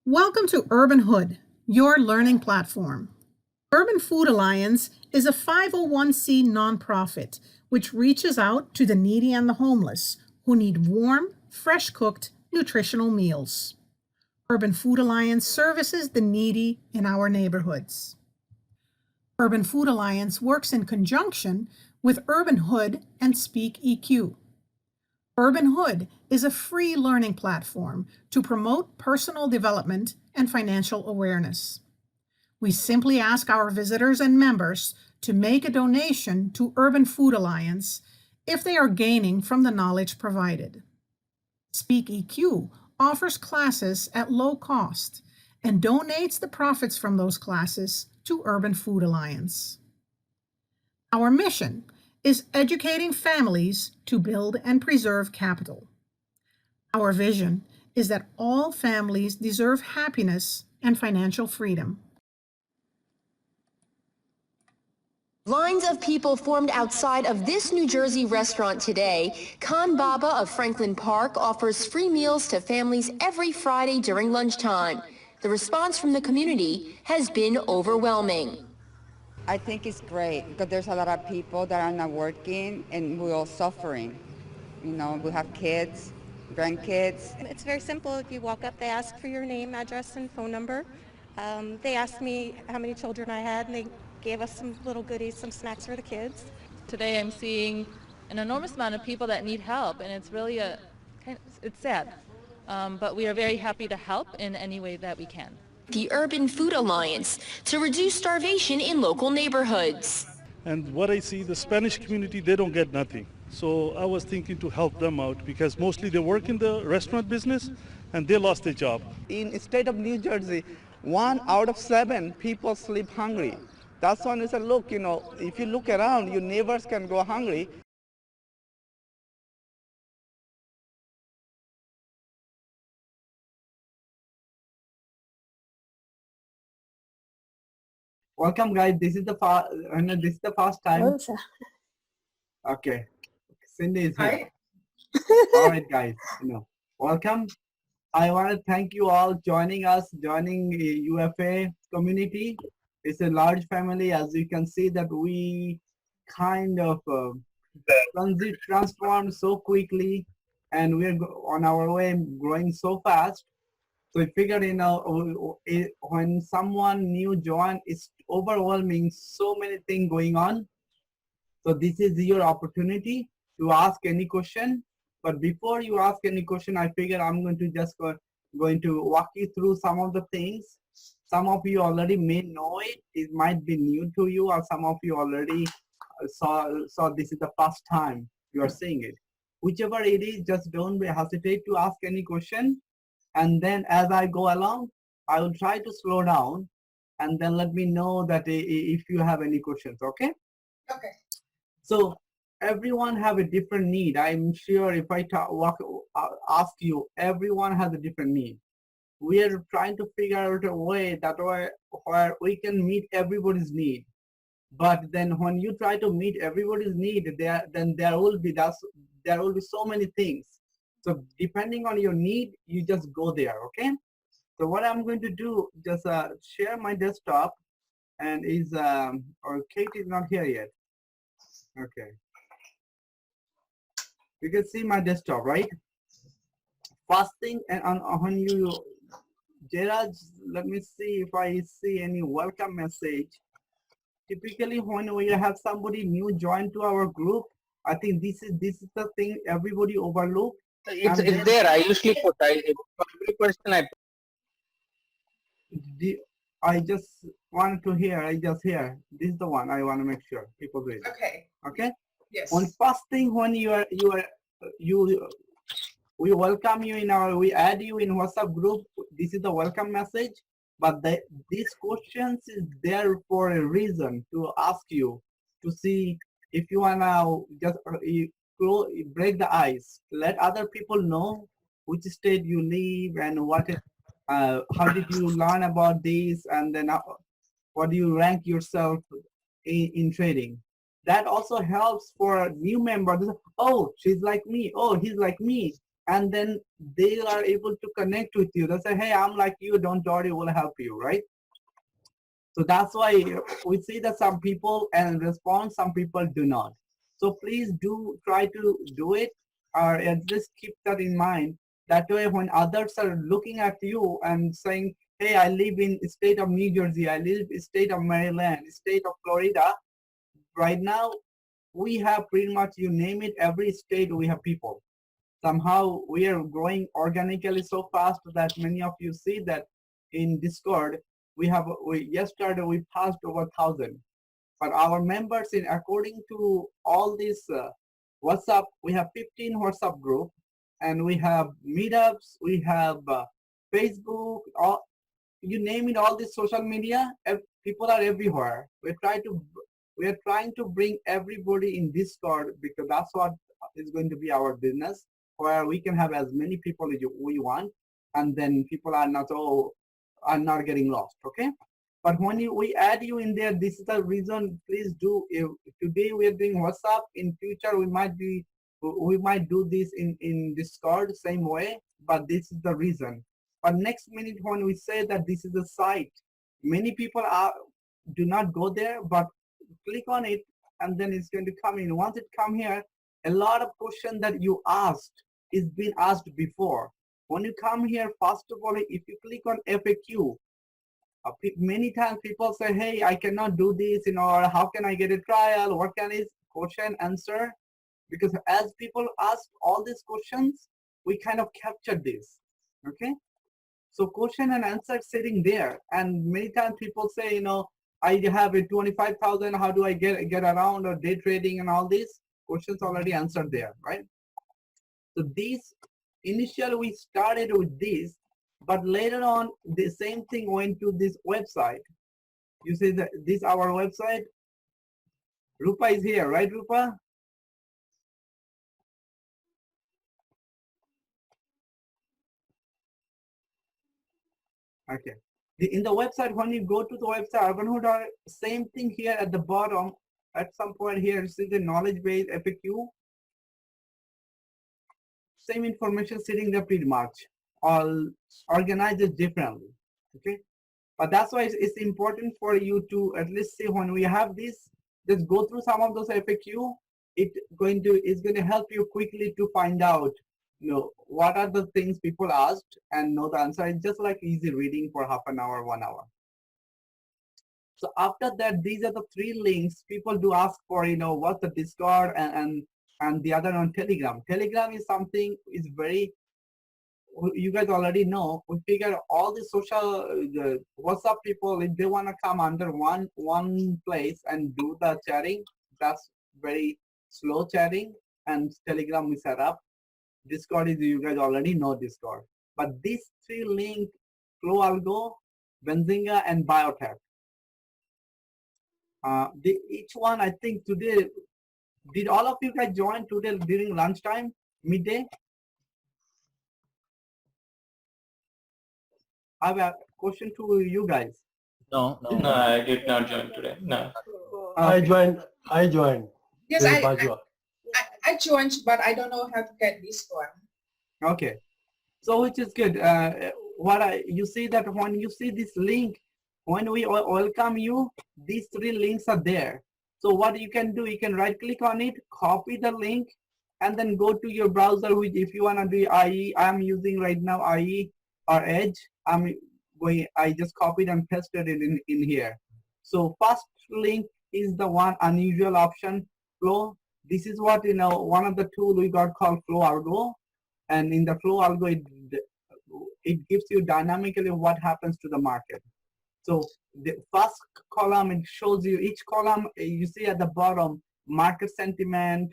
Welcome to Urban Hood, your learning platform. Urban Food Alliance is a 501c nonprofit which reaches out to the needy and the homeless who need warm, fresh-cooked, nutritional meals. Urban Food Alliance services the needy in our neighborhoods. Urban Food Alliance works in conjunction with Urban Hood and Speak EQ. Urban Hood is a free learning platform to promote personal development and financial awareness. We simply ask our visitors and members to make a donation to Urban Food Alliance if they are gaining from the knowledge provided. Speak EQ offers classes at low cost and donates the profits from those classes to Urban Food Alliance. Our mission is educating families to build and preserve capital. Our vision is that all families deserve happiness and financial freedom. Lines of people formed outside of this New Jersey restaurant today. Khan Baba of Franklin Park offers free meals to families every Friday during lunchtime. The response from the community has been overwhelming. I think it's great because there's a lot of people that are not working and we're all suffering. You know, we have kids, grandkids. It's very simple. You walk up, they ask for your name, address, and phone number. They asked me how many children I had, and they gave us some little goodies, some snacks for the kids. Today I'm seeing an enormous amount of people that need help, and it's really it's sad. But we are very happy to help in any way that we can. The Urban Food Alliance to reduce starvation in local neighborhoods. And what I see, the Spanish community, they don't get nothing. So I was thinking to help them out because mostly they work in the restaurant business and they lost their job. In the state of New Jersey, 1 out of 7 people sleep hungry. That's when I said, look, you know, if you look around, your neighbors can go hungry. Welcome, guys. This is the first time. Okay, Cindy is here. All right, guys. Welcome. I want to thank you all joining UFA community. It's a large family. As you can see, that we kind of transformed so quickly, and we're on our way, growing so fast. So we figured, when someone new join, it's overwhelming, so many things going on. So this is your opportunity to ask any question. But before you ask any question, I figure I'm going to just going to walk you through some of the things. Some of you already may know it. It might be new to you, or some of you already saw this is the first time you are seeing it. Whichever it is, just don't hesitate to ask any question. And then as I go along, I will try to slow down and then let me know that if you have any questions, okay? Okay. So everyone have a different need. I'm sure if I ask you, everyone has a different need. We are trying to figure out a way where we can meet everybody's need. But then when you try to meet everybody's need, there will be so many things. So depending on your need, you just go there, okay? So what I'm going to do, just share my desktop, and or Kate is not here yet. Okay. You can see my desktop, right? First thing, and when you, Gerard, let me see if I see any welcome message. Typically, when we have somebody new join to our group, I think this is the thing everybody overlook. It's there. I usually put for every question I just wanted to hear. This is the one I want to make sure people read. Okay. Okay. Yes. On first thing, when we welcome you we add you in WhatsApp group. This is the welcome message. But these questions is there for a reason, to ask you to see if you wanna just break the ice, let other people know which state you live and how did you learn about this, and then what do you rank yourself in trading. That also helps for new members. Oh, she's like me. Oh, he's like me. and then they are able to connect with you. They say, hey, I'm like you, don't worry, we'll help you, right? So that's why we see that some people and respond, some people do not. So please do try to do it, or at least keep that in mind. That way when others are looking at you and saying, hey, I live in the state of New Jersey, I live in the state of Maryland, state of Florida, right now we have pretty much, you name it, every state we have people. Somehow we are growing organically so fast that many of you see that in Discord, yesterday we passed over 1,000. But our members, in according to all this WhatsApp, we have 15 WhatsApp group, and we have meetups, we have Facebook, all, you name it, all this social media, people are everywhere. We are trying to bring everybody in Discord, because that's what is going to be our business, where we can have as many people as we want, and then people are not getting lost. Okay. But when we add you in there, this is the reason. Please do. If today we are doing WhatsApp, in future we might do this in Discord same way. But this is the reason. But next minute when we say that this is a site, many people do not go there, but click on it, and then it's going to come in. Once it come here, a lot of questions that you asked is been asked before. When you come here, first of all, if you click on FAQ, many times people say, hey, I cannot do this, or how can I get a trial? What can is question answer? Because as people ask all these questions, we kind of capture this. Okay. So question and answer sitting there. And many times people say, I have a 25,000, how do I get around, or day trading and all these questions already answered there, right? So these, initially we started with this, but later on the same thing went to this website. You see that this our website. Rupa is here, right, Rupa? Okay. In the website, when you go to the website, Urbanhood, same thing here at the bottom. At some point here, you see the knowledge base FAQ. Same information sitting there pretty much, all organized differently. Okay. But that's why it's important for you to at least see when we have this, just go through some of those FAQ. It's going to help you quickly to find out, what are the things people asked and know the answer. It's just like easy reading for half an hour, 1 hour. So after that, these are the 3 links people do ask for, what's the Discord and the other on Telegram. Telegram is something is very, you guys already know. We figure all the social, the WhatsApp people, if they want to come under one place and do the chatting, that's very slow chatting, and Telegram we set up. Discord is, you guys already know Discord. But these 3 links, Flow Algo, Benzinga, and Biotech. Each one, I think today, did all of you guys join today during lunchtime, midday? I have a question to you guys. No, I did not join today. No. I joined. Yes, I joined, but I don't know how to get this one. Okay, so which is good. You see that when you see this link, when we welcome you, these 3 links are there. So what you can do, you can right click on it, copy the link, and then go to your browser, which if you want to do IE, I'm using right now IE or Edge. I just copied and pasted it in here. So first link is the one unusual option, Flow. This is what, one of the tools we got called Flow Algo. And in the Flow Algo, it gives you dynamically what happens to the market. So the first column, it shows you each column, you see at the bottom, market sentiment.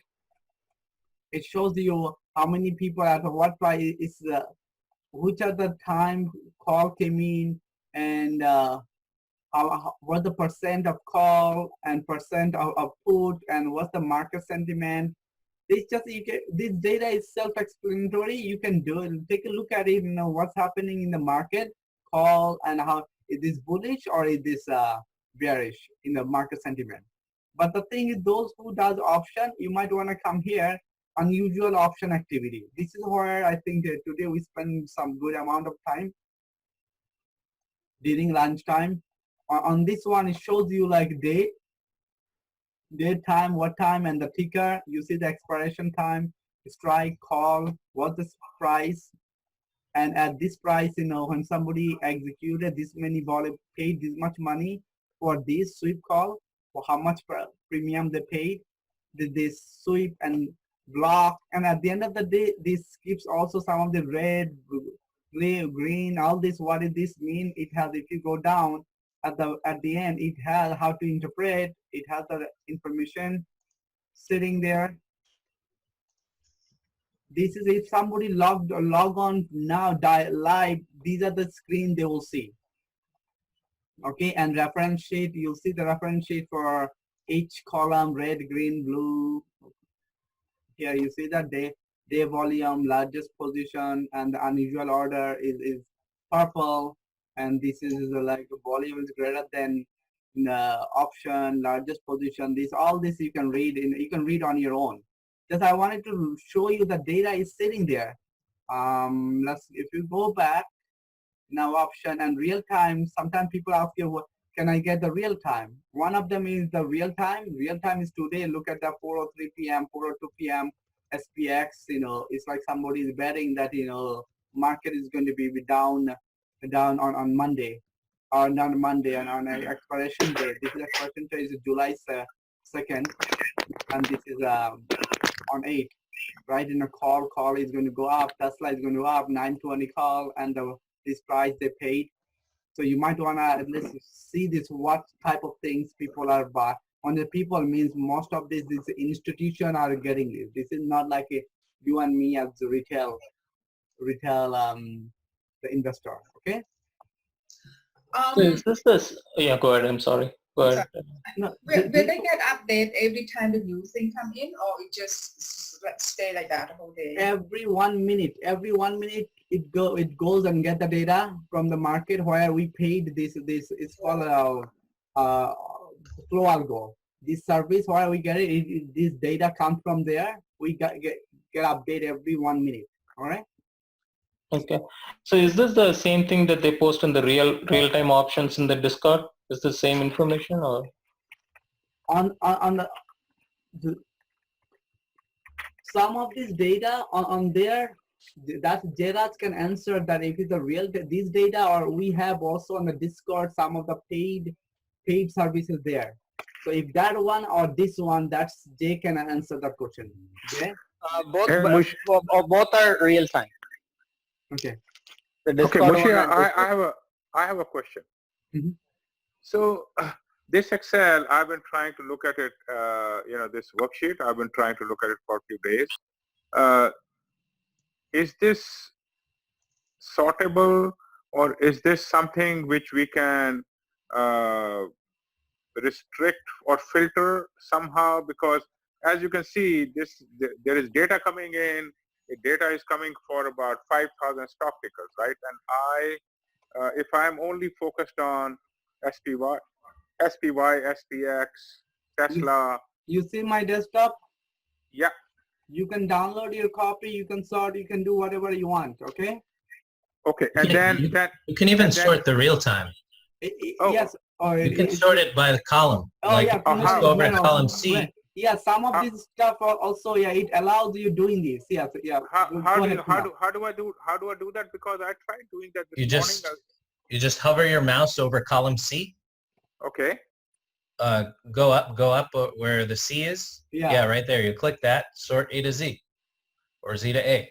It shows you how many people at what price is, which are the time call came in, and what the percent of call and percent of put, and what's the market sentiment. This data is self-explanatory. You can do it. Take a look at it. What's happening in the market, call, and how is this bullish or is this bearish in the market sentiment. But the thing is, those who does option, you might want to come here. unusual option activity. This is where I think today we spend some good amount of time during lunchtime. On this one, it shows you like date, time, what time, and the ticker. You see the expiration time, strike, call, what's the price, and at this price, when somebody executed this many volume, paid this much money for this sweep call, for how much premium they paid, this sweep and block, and at the end of the day, this skips also some of the red, green, all this. What does this mean? It has, if you go down at the end, it has how to interpret. It has the information sitting there. This is if somebody log on now live. These are the screen they will see. Okay, and reference sheet. You'll see the reference sheet for each column: red, green, blue. Here you see that day volume, largest position, and the unusual order is purple, and this is like volume is greater than option, largest position. All this you can read on your own. Just I wanted to show you the data is sitting there. If you go back now, option and real time. Sometimes people ask you, what can I get the real time? One of them is the real time. Real time is today. Look at the 4:03 p.m., 4:02 p.m. SPX. It's like somebody is betting that market is going to be down on Monday, or not Monday, and on an expiration date. This is expiration date is July 2nd, and this is on 8th. Right, in a call is going to go up. Tesla is going to go up 920 call, and this price they paid. So you might want to at least see this, what type of things people are buying. On the people means most of this institution are getting this. This is not like you and me as the retail the investor. Okay. So is this? Yeah, go ahead. I'm sorry. Go ahead. No, Will they get update every time the new thing come in, or it just stay like that the whole day? Every 1 minute, it goes and get the data from the market where we paid this is called flow algo. This service where we get it, this data comes from there. We get update every 1 minute. All right. Okay. So is this the same thing that they post in the real-time options in the Discord? Is the same information, or on the some of this data on there, that Gerard can answer that if it's a real this data, or we have also on the Discord some of the paid services there. So if that one or this one, that's Jay can answer that question. Okay. Both are real time. Okay. Okay, Moshe, I have a question. Mm-hmm. So this Excel, I've been trying to look at it, this worksheet, I've been trying to look at it for a few days. Is this sortable, or is this something which we can restrict or filter somehow? Because as you can see, there is data coming in. The data is coming for about 5,000 stock tickers, right? And if I'm only focused on SPY, SPX, Tesla. You see my desktop? Yeah. You can download your copy, you can sort, you can do whatever you want, okay? Okay, and then you can even sort the real time. Yes. You can sort it by the column. Yeah. Let's go over to column C. Yeah, some of this stuff also, yeah, it allows you doing this. Yeah, yeah. How do I do that? Because I tried doing that this morning. You just hover your mouse over column C. Okay. Go up where the C is. Yeah, right there. You click that, sort A to Z, or Z to A.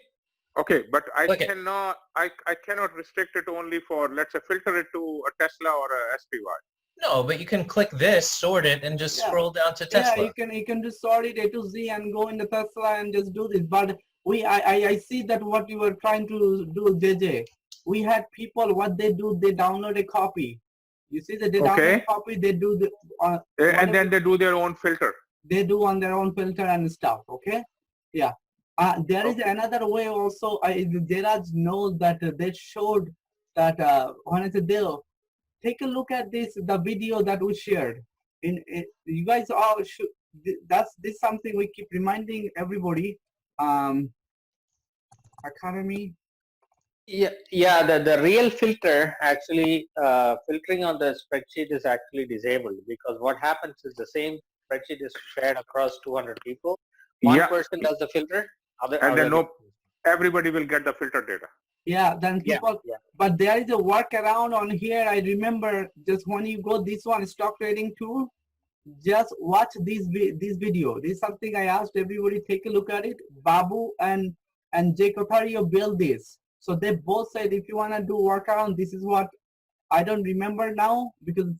Okay, but I cannot restrict it only for, let's say, filter it to a Tesla or a SPY. No, but you can click this, sort it, and just scroll down to Tesla. Yeah, you can just sort it A to Z and go into Tesla and just do this. But I see that what you were trying to do, JJ. We had people, what they do, they download a copy. You see that they download a copy, they do the and then they do their own filter. They do on their own filter and stuff. Okay, yeah. There is another way also. Gerard knows that they showed that when I said they'll take a look at the video that we shared. You guys all should. This something we keep reminding everybody. Academy. Yeah. The real filter actually filtering on the spreadsheet is actually disabled, because what happens is the same spreadsheet is shared across 200 people. One person does the filter, and then everybody will get the filter data. Yeah, then people, but there is a workaround on here. I remember just when you go this one, stock trading tool, just watch this video. This is something I asked everybody, take a look at it. Babu and Jay Kotario built this. So they both said, if you want to do workaround, this is what, I don't remember now because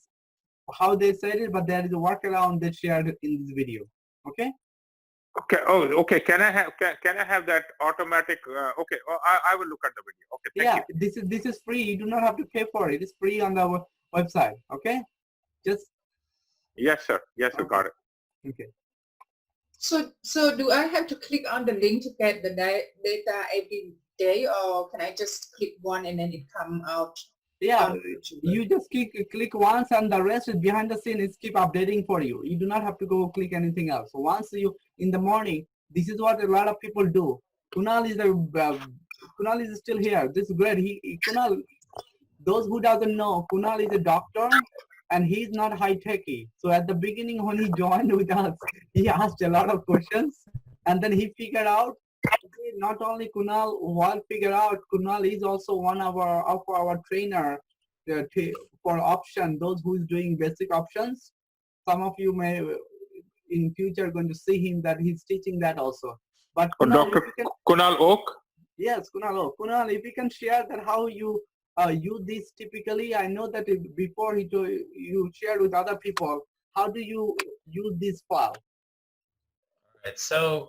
how they said it, but there is a workaround they shared in this video. Okay. Okay. Oh, okay. Can I have that automatic? Okay. Oh, I will look at the video. Okay. Thank you. This is free. You do not have to pay for it. It's free on the website. Okay. Just. Yes, sir. Yes, I got it. Okay. So do I have to click on the link to get the data every day, or can I just click one and then it come out? Yeah, you just click once, and the rest is behind the scene. It's keep updating for you. You do not have to go click anything else. So once you in the morning, this is what a lot of people do. Kunal is still here. This is great. Kunal. Those who doesn't know, Kunal is a doctor, and he's not high techy. So at the beginning, when he joined with us, he asked a lot of questions, and then he figured out. Not only Kunal will figure out, Kunal is also one of our trainer for option, those who is doing basic options. Some of you may in future going to see him that he's teaching that also. But Kunal, Kunal Oak? Yes, Kunal Oak. Kunal, if you can share that how you use this typically. I know that before you shared with other people, how do you use this file? All right, so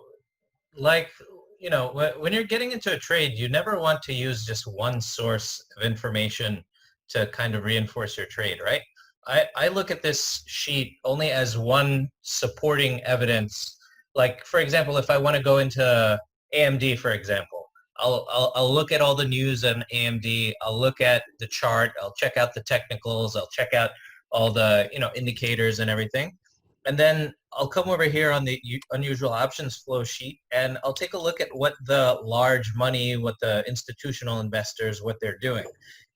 like, you know, when you're getting into a trade, you never want to use just one source of information to kind of reinforce your trade, right? I look at this sheet only as one supporting evidence. Like, for example, if I want to go into AMD, for example, I'll look at all the news on AMD. I'll look at the chart. I'll check out the technicals. I'll check out all the, you know, indicators and everything. And then I'll come over here on the unusual options flow sheet, and I'll take a look at what the large money, what the institutional investors, what they're doing.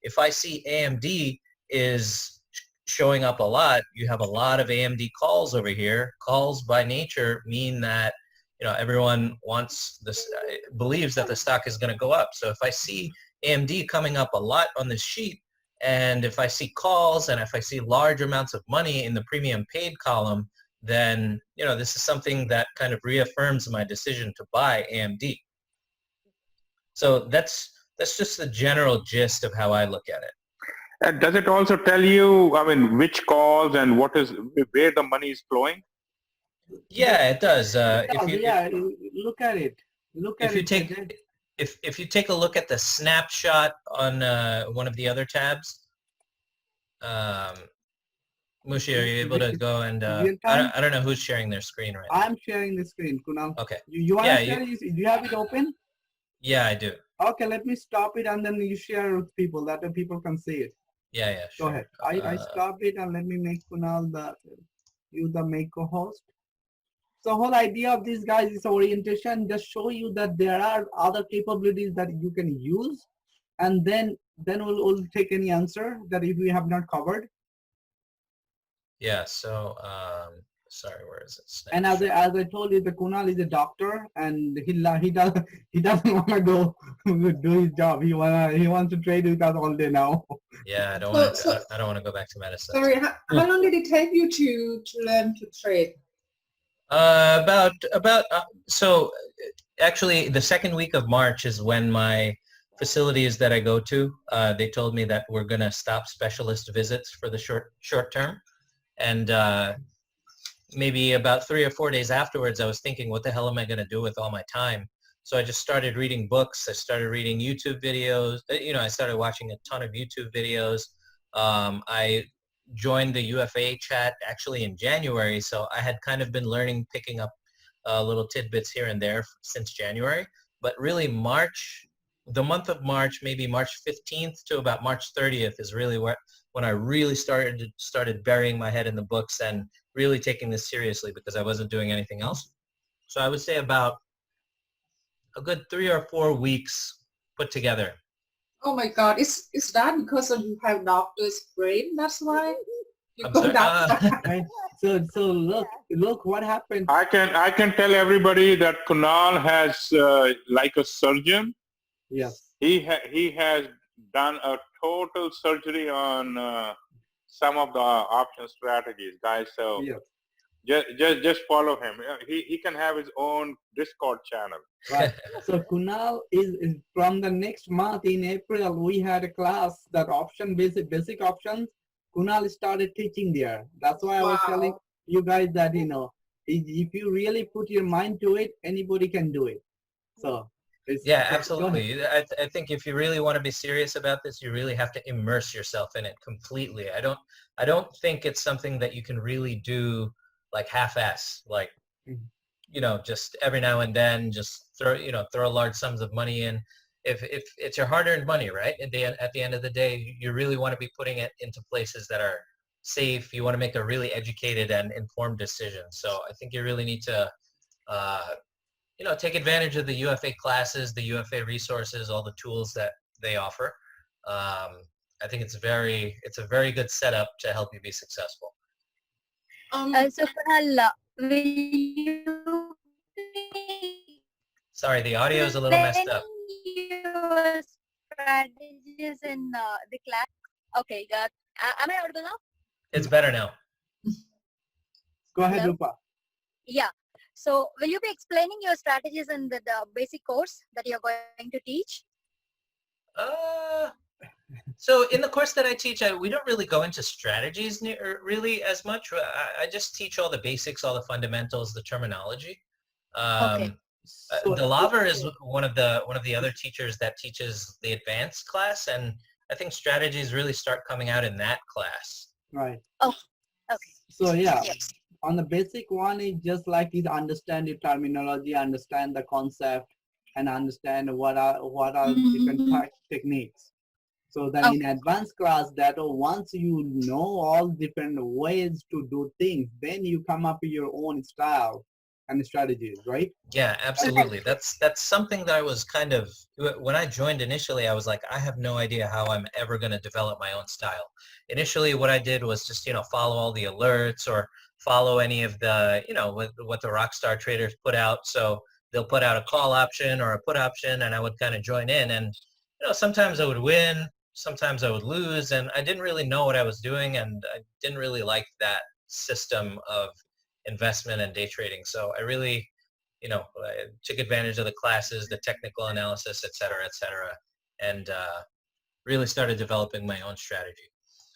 If I see AMD is showing up a lot, you have a lot of AMD calls over here. Calls by nature mean that, you know, everyone wants this, believes that the stock is going to go up. So if I see AMD coming up a lot on this sheet, and if I see calls and if I see large amounts of money in the premium paid column, then, you know, this is something that kind of reaffirms my decision to buy AMD. So that's just the general gist of how I look at it. And does it also tell you, I mean, which calls and where the money is flowing? Yeah, it does. Look at it. If you take a look at the snapshot on one of the other tabs, Mushi, are you able to go and I don't know who's sharing their screen right now. I'm sharing the screen, Kunal. Okay. You want to share it? Do you have it open? Yeah, I do. Okay, let me stop it and then you share with people that the people can see it. Yeah, sure. Go ahead. I stopped it and let me make Kunal the make co-host. So whole idea of these guys is orientation, just show you that there are other capabilities that you can use, and then we'll take any answer that if we have not covered. Yeah, so sorry, where is it? Snapshot. And as I told you, the Kunal is a doctor, and he doesn't want to go do his job. He wants to trade with us all day now. Yeah, I don't want to go back to medicine. Sorry, how long did it take you to learn to trade? So actually the second week of March is when my facilities that I go to, they told me that we're going to stop specialist visits for the short term. And maybe about 3 or 4 days afterwards, I was thinking, what the hell am I going to do with all my time? So I just started reading books. I started reading YouTube videos. You know, I started watching a ton of YouTube videos. I joined the UFA chat actually in January. So I had kind of been learning, picking up little tidbits here and there since January. But really March, the month of March, maybe March 15th to about March 30th is really when I really started burying my head in the books and really taking this seriously because I wasn't doing anything else. So I would say about a good 3 or 4 weeks put together. Oh my God, is that because of you have doctor's brain? That's why you I'm go sorry. down. Right. So look what happened. I can tell everybody that Kunal has like a surgeon. Yes. He has done a total surgery on some of the option strategies, guys. So Yes. just follow him. He can have his own Discord channel. Right. So Kunal is from the next month in April, we had a class that basic options. Kunal started teaching there. That's why I was telling you guys that, if you really put your mind to it, anybody can do it. So yeah, absolutely. I think if you really want to be serious about this, you really have to immerse yourself in it completely. I don't think it's something that you can really do like half-ass, like, just every now and then, just throw large sums of money in. If it's your hard-earned money, right? At the end of the day, you really want to be putting it into places that are safe. You want to make a really educated and informed decision. So I think you really need to, take advantage of the UFA classes, the UFA resources, all the tools that they offer. I think it's a very good setup to help you be successful. So Kunal, will you Sorry, the audio is a little messed up. your strategies in the class? Okay, am I audible now? It's better now. Go ahead, Hello? Rupa. Yeah. So will you be explaining your strategies in the basic course that you're going to teach? So in the course that I teach, we don't really go into strategies really as much. I just teach all the basics, all the fundamentals, the terminology. Okay. Delaver is one of the other teachers that teaches the advanced class, and I think strategies really start coming out in that class. Right. Oh, okay. So yeah, Yes. on the basic one, it's just like you understand your terminology, understand the concept, and understand what are different techniques. So then in advanced class, that once you know all different ways to do things, then you come up with your own style and strategies, right? Yeah, absolutely. That's something that I was kind of, when I joined initially, I was like, I have no idea how I'm ever going to develop my own style. Initially, what I did was just, follow all the alerts or follow any of the, what the Rockstar traders put out. So they'll put out a call option or a put option, and I would kind of join in. And, sometimes I would win, sometimes I would lose, and I didn't really know what I was doing, and I didn't really like that system of investment and day trading. So I really, I took advantage of the classes, the technical analysis, et cetera, and really started developing my own strategy.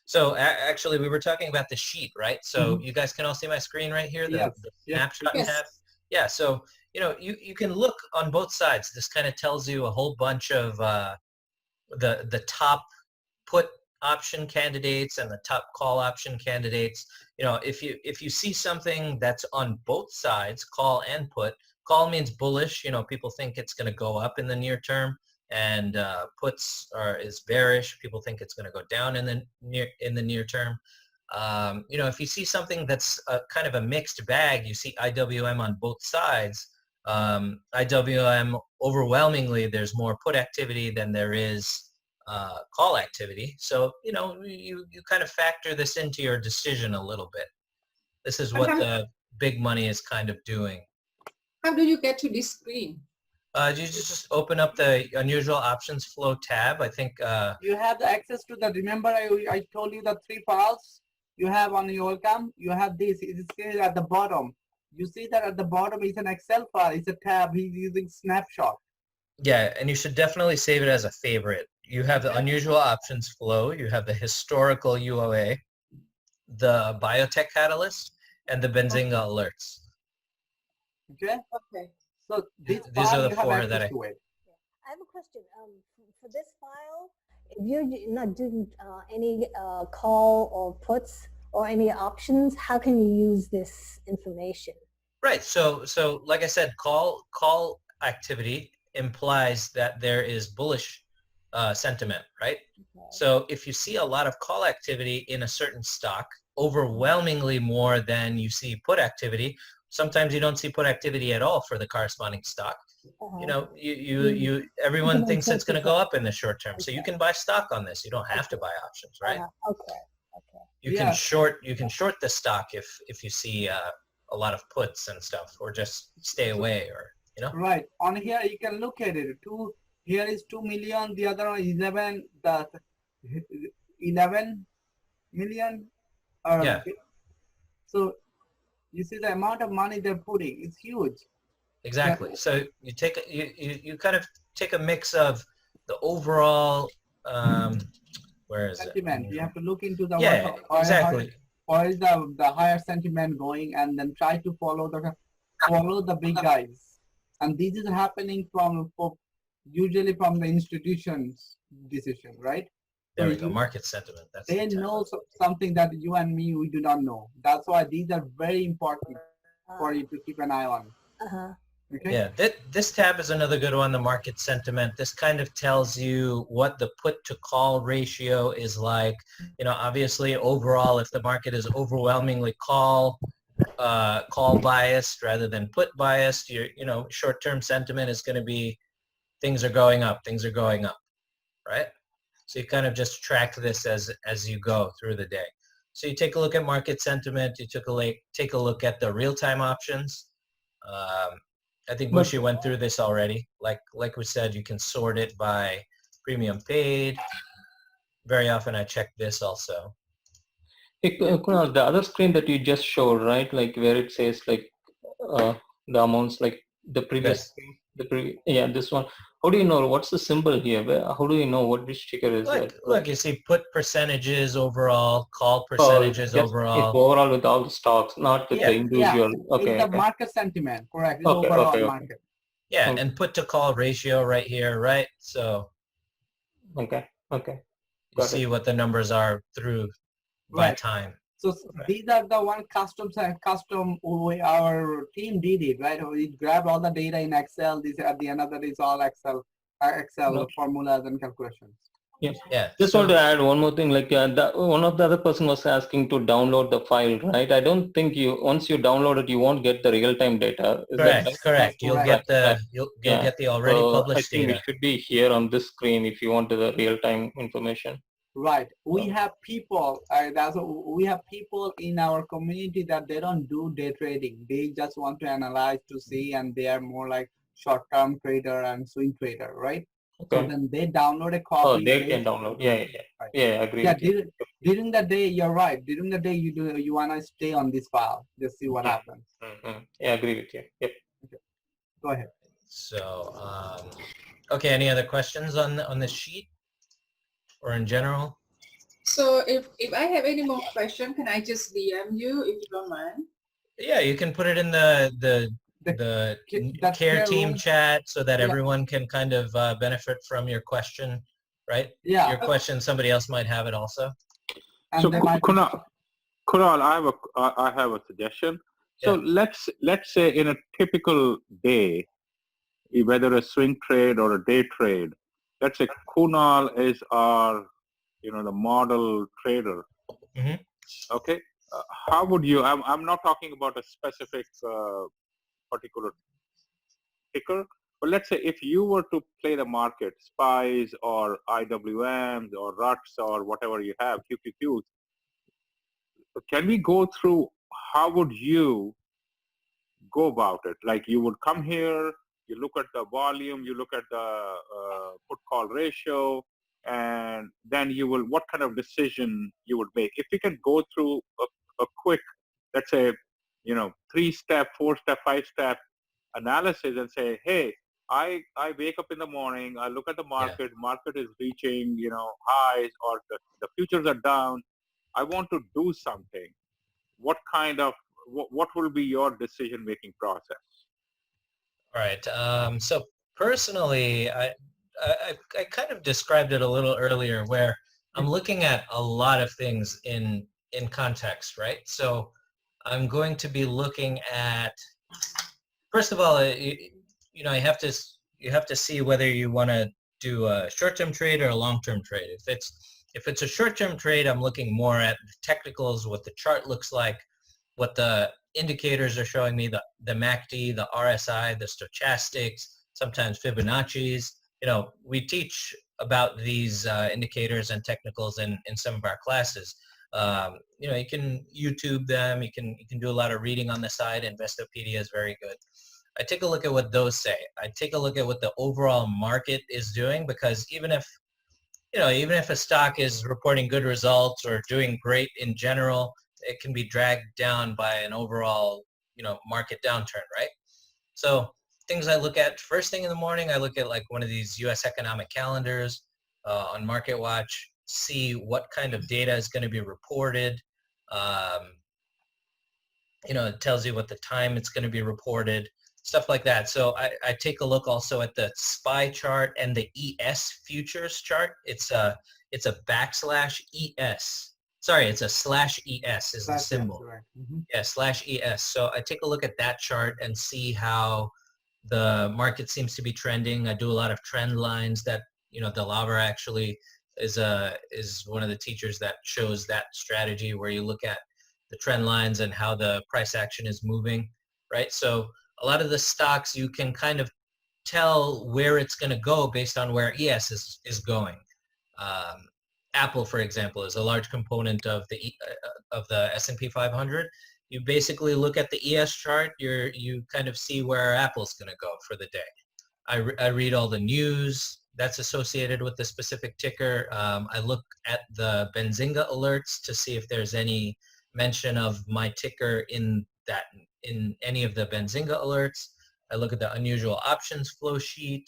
So actually, we were talking about the sheet, right? So you guys can all see my screen right here, the snapshot tab. Yeah, so, you can look on both sides. This kind of tells you a whole bunch of the top put option candidates and the top call option candidates. If you see something that's on both sides, call and put, call means bullish. People think it's going to go up in the near term, and puts is bearish. People think it's going to go down in the near term. If you see something that's kind of a mixed bag, you see IWM on both sides. IWM, overwhelmingly, there's more put activity than there is call activity. So, you kind of factor this into your decision a little bit. This is what the big money is kind of doing. How do you get to this screen? You just open up the unusual options flow tab. I think you have the access to that. Remember, I told you the 3 files you have on your welcome. You have this. It's at the bottom. You see that at the bottom is an Excel file. It's a tab. He's using snapshot. Yeah, and you should definitely save it as a favorite. You have the unusual options flow. You have the historical UOA, the biotech catalyst, and the Benzinga alerts. Okay. Okay. So these are the 4 that I. I have a question. For this file, if you're not doing any call or puts or any options, how can you use this information? Right. So like I said, call activity implies that there is bullish sentiment, right? Okay. So if you see a lot of call activity in a certain stock, overwhelmingly more than you see put activity, sometimes you don't see put activity at all for the corresponding stock. you know, everyone thinks it's going to go up in the short term. So you can buy stock on this. You don't have to buy options, right? Okay. You can short the stock if you see a lot of puts and stuff, or just stay away, or you know. Right. On here you can look at it. Here is 2 million. The other one 11. The 11 million. Yeah. So you see the amount of money they're putting. It's huge. Exactly. So you take you kind of take a mix of the overall where is sentiment. it? You have to look into the exactly. Or is the higher sentiment going, and then try to follow the big guys. And this is happening usually from the institution's decision, right? There we go. Market sentiment. That's they know something that you and me, we do not know. That's why these are very important for you to keep an eye on. Okay? Yeah, this tab is another good one, the market sentiment. This kind of tells you what the put to call ratio is like. You know, obviously overall, if the market is overwhelmingly call biased rather than put biased, you know, short-term sentiment is going to be things are going up, right? So you kind of just track this as you go through the day. So you take a look at market sentiment, you take a look at the real-time options. I think Bushi went through this already. Like we said, you can sort it by premium paid. Very often I check this also. Kunal, the other screen that you just showed, right? Like where it says like the amounts, like the previous screen, this one. How do you know what's the symbol here? How do you know which ticker is that? Look, you see put percentages overall, call percentages overall. It's overall with all the stocks, not with the individual. Okay. It's the market sentiment, correct? It's overall market. Yeah, and put to call ratio right here, right? So. Okay. You see what the numbers are through by time. So these are the one custom our team did it, right? We grabbed all the data in Excel. This at the end of the day is all Excel formulas and calculations. Yeah. Just want to add one more thing. Like one of the other person was asking to download the file, right? I don't think once you download it, you won't get the real-time data. Correct. You'll get the already published data. I think data. it should be here on this screen if you want the real-time information. Right. We have people. We have people in our community that they don't do day trading. They just want to analyze to see, and they are more like short-term trader and swing trader, right? Okay. So then they download a copy. Oh, they can download. Yeah, I agree. Yeah, during the day, you're right. During the day, you wanna stay on this file, just see what happens. Mm-hmm. Yeah, I agree with you. Yep. Okay. Go ahead. So, okay. Any other questions on this sheet? Or in general? So if I have any more question, can I just DM you if you don't mind? Yeah, you can put it in the care team chat so that everyone can kind of benefit from your question, right? Yeah. Your question, somebody else might have it also. And so Kunal, I have a suggestion. So let's say in a typical day, whether a swing trade or a day trade, let's say Kunal is our, the model trader. Mm-hmm. Okay. How would you, I'm not talking about a specific particular ticker, but let's say if you were to play the market, SPYs or IWMs or RUTs or whatever you have, QQQs, can we go through how would you go about it? Like you would come here, you look at the volume, you look at the put-call ratio, and then what kind of decision you would make? If you can go through a quick, let's say, 3-step, 4-step, 5-step analysis and say, hey, I wake up in the morning, I look at the market, market is reaching, highs, or the futures are down. I want to do something. What will be your decision-making process? All right. So personally, I kind of described it a little earlier, where I'm looking at a lot of things in context, right? So I'm going to be looking at, first of all, you have to see whether you want to do a short-term trade or a long-term trade. If it's a short-term trade, I'm looking more at the technicals, what the chart looks like, what the indicators are showing me, the MACD, the RSI, the stochastics, sometimes Fibonacci's. We teach about these indicators and technicals in some of our classes. You can YouTube them. You can do a lot of reading on the side. Investopedia is very good. I take a look at what those say. I take a look at what the overall market is doing, because even if a stock is reporting good results or doing great in general, it can be dragged down by an overall, market downturn, right? So things I look at first thing in the morning, I look at like one of these U.S. economic calendars on MarketWatch, see what kind of data is going to be reported. It tells you what the time it's going to be reported, stuff like that. So I take a look also at the SPY chart and the ES futures chart. It's a /ES. Sorry, it's a /ES is the symbol. Right. Mm-hmm. Yeah, /ES. So I take a look at that chart and see how the market seems to be trending. I do a lot of trend lines that, Delavar actually is one of the teachers that shows that strategy where you look at the trend lines and how the price action is moving, right? So a lot of the stocks you can kind of tell where it's going to go based on where ES is going. Apple, for example, is a large component of the S&P 500. You basically look at the ES chart. You kind of see where Apple's going to go for the day. I read all the news that's associated with the specific ticker. I look at the Benzinga alerts to see if there's any mention of my ticker in any of the Benzinga alerts. I look at the unusual options flow sheet.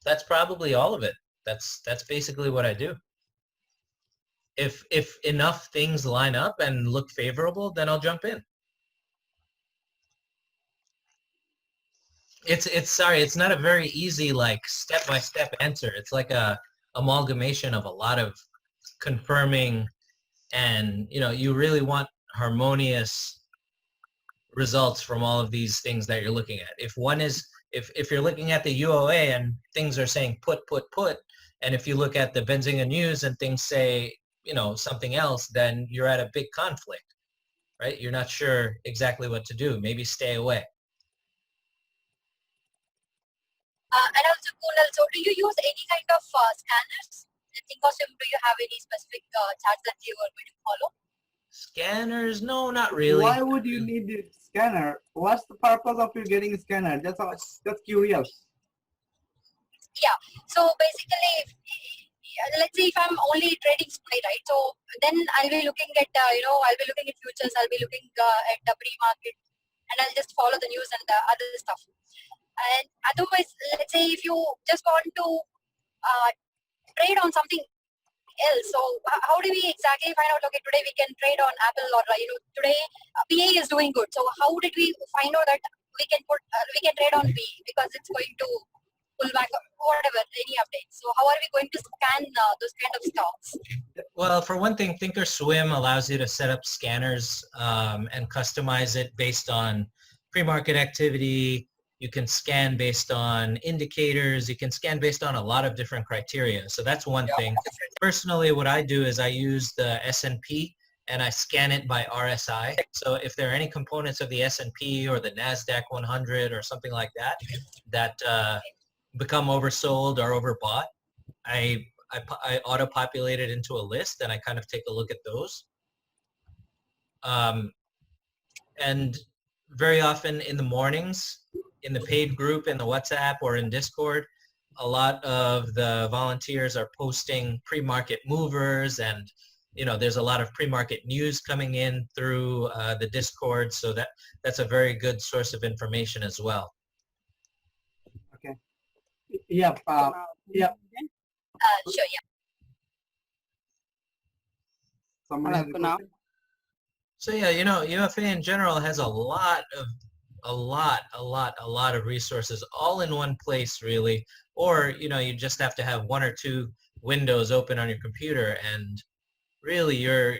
That's probably all of it. That's basically what I do. If enough things line up and look favorable, then I'll jump in. It's not a very easy like step-by-step answer. It's like a amalgamation of a lot of confirming, and you really want harmonious results from all of these things that you're looking at. If you're looking at the UOA and things are saying put, and if you look at the Benzinga news and things say, something else, then you're at a big conflict, right? You're not sure exactly what to do. Maybe stay away. And also, Kunal, so do you use any kind of scanners? And think of do you have any specific charts that you are going to follow? Scanners? No, not really. Why would you need a scanner? What's the purpose of you getting a scanner? That's curious. Yeah. So basically, let's say if I'm only trading SPY, right? So then I'll be looking at I'll be looking at futures. I'll be looking at the pre-market, and I'll just follow the news and the other stuff. And otherwise, let's say if you just want to trade on something else, so how do we exactly find out, okay, today we can trade on Apple, or today PA is doing good, so how did we find out that we can trade on PA because it's going to pull back or whatever, any updates? So how are we going to scan those kind of stocks? Well, for one thing, thinkorswim allows you to set up scanners and customize it based on pre-market activity. You can scan based on indicators. You can scan based on a lot of different criteria. So that's one thing. Personally, what I do is I use the S&P and I scan it by RSI. So if there are any components of the S&P or the NASDAQ 100 or something like that become oversold or overbought, I auto-populate it into a list and I kind of take a look at those. And very often in the mornings, in the paid group in the WhatsApp or in Discord, a lot of the volunteers are posting pre-market movers, and there's a lot of pre-market news coming in through the Discord, so that's a very good source of information as well. Okay. Yeah. Yeah. Sure. Yeah. Someone has a question? So yeah, UFA in general has a lot of resources all in one place, really. Or you just have to have one or two windows open on your computer, and really you're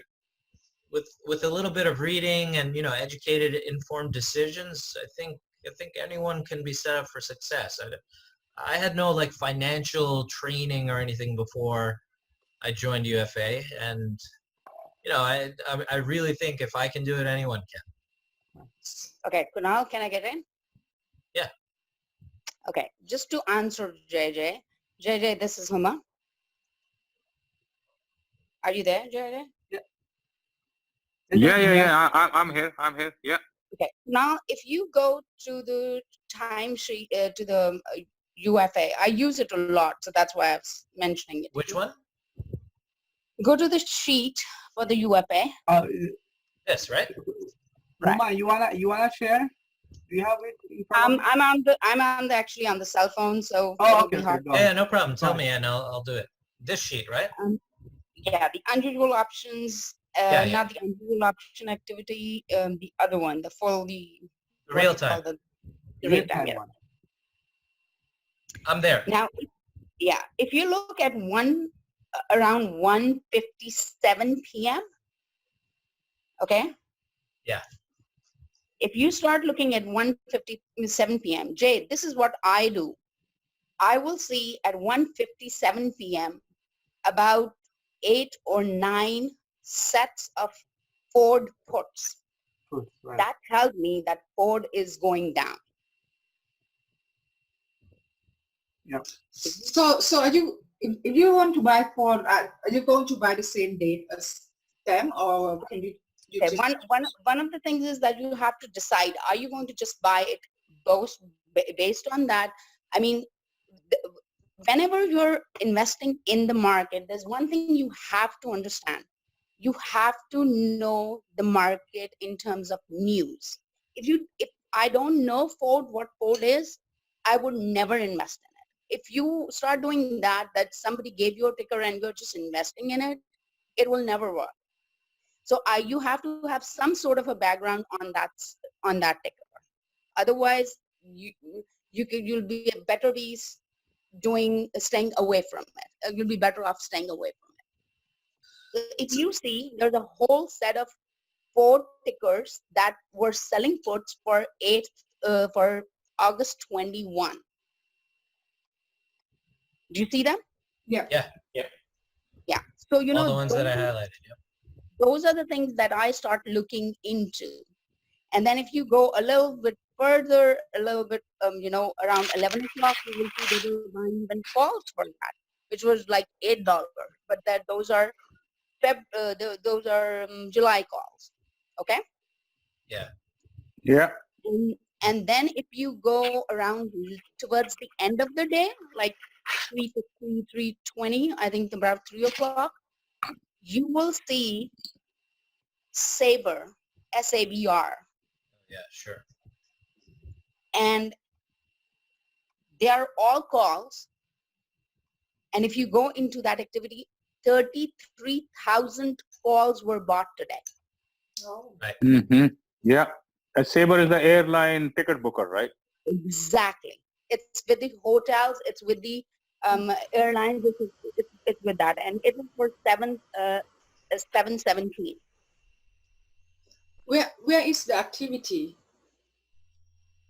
with a little bit of reading and educated, informed decisions. I think anyone can be set up for success. I had no like financial training or anything before I joined UFA, and I really think if I can do it, anyone can. Okay, Kunal, can I get in? Okay, just to answer JJ. JJ, this is Huma. Are you there, JJ? Yeah. I'm here. I'm here. Yeah. Okay. Now, if you go to the timesheet, to the UFA, I use it a lot, so that's why I was mentioning it. Which one? Go to the sheet for the UFA. This, right? Uma, you wanna share? Do you have it in front of you? I'm on the actually on the cell phone, so Oh, it'll okay, be hard. Yeah, no problem. Tell me and I'll do it. This sheet, right? Yeah, the unusual options, Yeah, yeah. not the unusual option activity, the other one, the real time. The real time, yeah. I'm there. Now, yeah, if you look at around 1:57 p.m., okay? Yeah. If you start looking at 1:57 p.m., Jay, this is what I do. I will see at 1:57 p.m. about 8 or 9 sets of Ford puts. Right. That tells me that Ford is going down. Yep. So are you, if you want to buy Ford, are you going to buy the same date as them, or can you Okay, one of the things is that you have to decide, are you going to just buy it based on that? I mean, whenever you're investing in the market, there's one thing you have to understand. You have to know the market in terms of news. If I don't know what Ford is, I would never invest in it. If you start doing that somebody gave you a ticker and you're just investing in it, it will never work. So you have to have some sort of a background on that ticker. Otherwise, you'll be better staying away from it. You'll be better off staying away from it. If you see, there's a whole set of Ford tickers that were selling puts for August 21. Do you see them? Yeah. Yeah. So all the ones that I highlighted. Yep. Those are the things that I start looking into. And then if you go a little bit further, around 11 o'clock, you will see they were buying even calls for that, which was like $8. But those are July calls. Okay. Yeah. And then if you go around towards the end of the day, like 3:50, 3:20, I think about 3 o'clock, you will see Saber, SABR. Yeah, sure. And they are all calls. And if you go into that activity, 33,000 calls were bought today. Oh. Right. Mm-hmm. Yeah. Sabre is the airline ticket booker, right? Exactly. It's with the hotels. It's with the airlines. It's with that, and it was for 7/17. Where is the activity?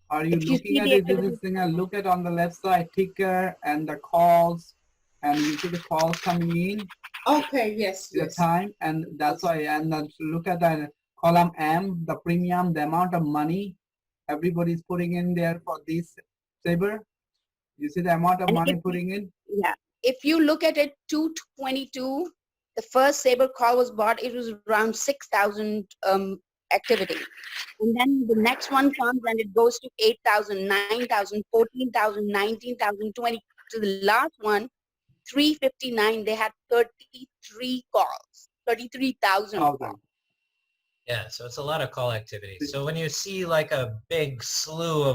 Are you looking at it? This thing I look at on the left side, ticker and the calls, and you see the calls coming in. Okay, yes. The time, and that's why. And then look at the column M, the premium, the amount of money everybody's putting in there for this Sabre. You see the amount of money putting in? Yeah. If you look at it, 222, the first Sabre call was bought. It was around 6,000 activity. And then the next one comes and it goes to 8,000, 9,000, 14,000, 19,000, 20. To the last one, 359, they had 33 calls, 33,000 calls. Yeah, so it's a lot of call activity. So when you see like a big slew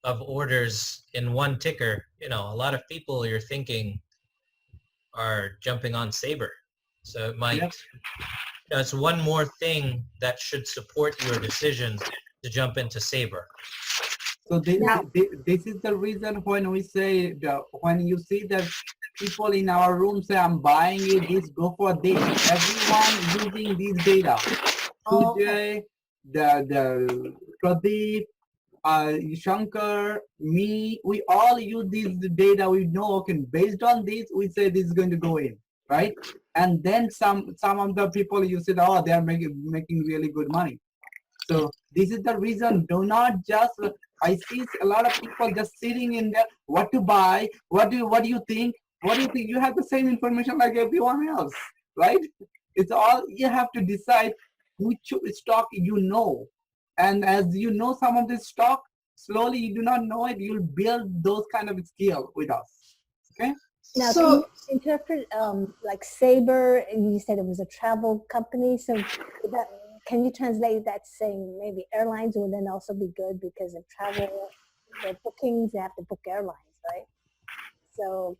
of orders in one ticker, a lot of people you're thinking are jumping on Sabre. So it might, it's one more thing that should support your decision to jump into Sabre. So this is the reason when we say, when you see that people in our room say, I'm buying it, this, go for this. Everyone using this data. Sujay, the Pradeep, Shankar, me, we all use this data. We know, okay, based on this, we say this is going to go in, right? And then some of the people you said, oh, they are making really good money. So this is the reason. Do not just I see a lot of people just sitting in there, what to buy, what do you think? What do you think? You have the same information like everyone else, right? It's all you have to decide which stock you know. And as you know some of this stock, slowly you do not know it, you'll build those kind of skill with us. Okay? Now, So- can you interpret like Sabre? And you said it was a travel company, so that, can you translate that saying maybe airlines would then also be good because of travel, their bookings, they have to book airlines, right? So,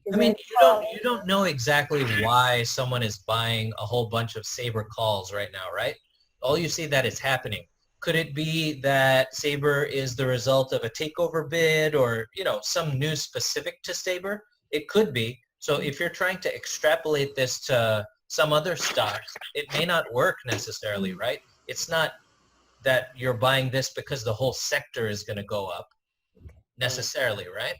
is I mean, there you don't know exactly why someone is buying a whole bunch of Sabre calls right now, right? All you see that it's happening. Could it be that Sabre is the result of a takeover bid or, some news specific to Sabre? It could be. So if you're trying to extrapolate this to some other stocks, it may not work necessarily, right? It's not that you're buying this because the whole sector is going to go up necessarily, right?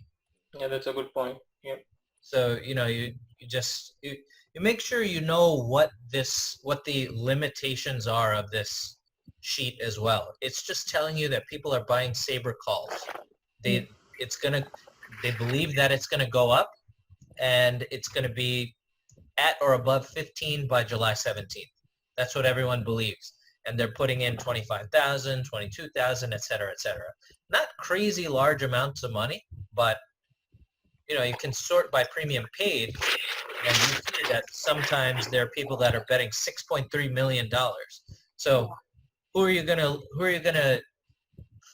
Yeah, that's a good point. Yeah. So, you make sure you know what the limitations are of this sheet as well. It's just telling you that people are buying Sabre calls. They believe that it's going to go up and it's going to be at or above 15 by July 17th. That's what everyone believes. And they're putting in 25,000, 22,000, et cetera, et cetera. Not crazy large amounts of money, but you can sort by premium paid, and you see that sometimes there are people that are betting $6.3 million. So who are you gonna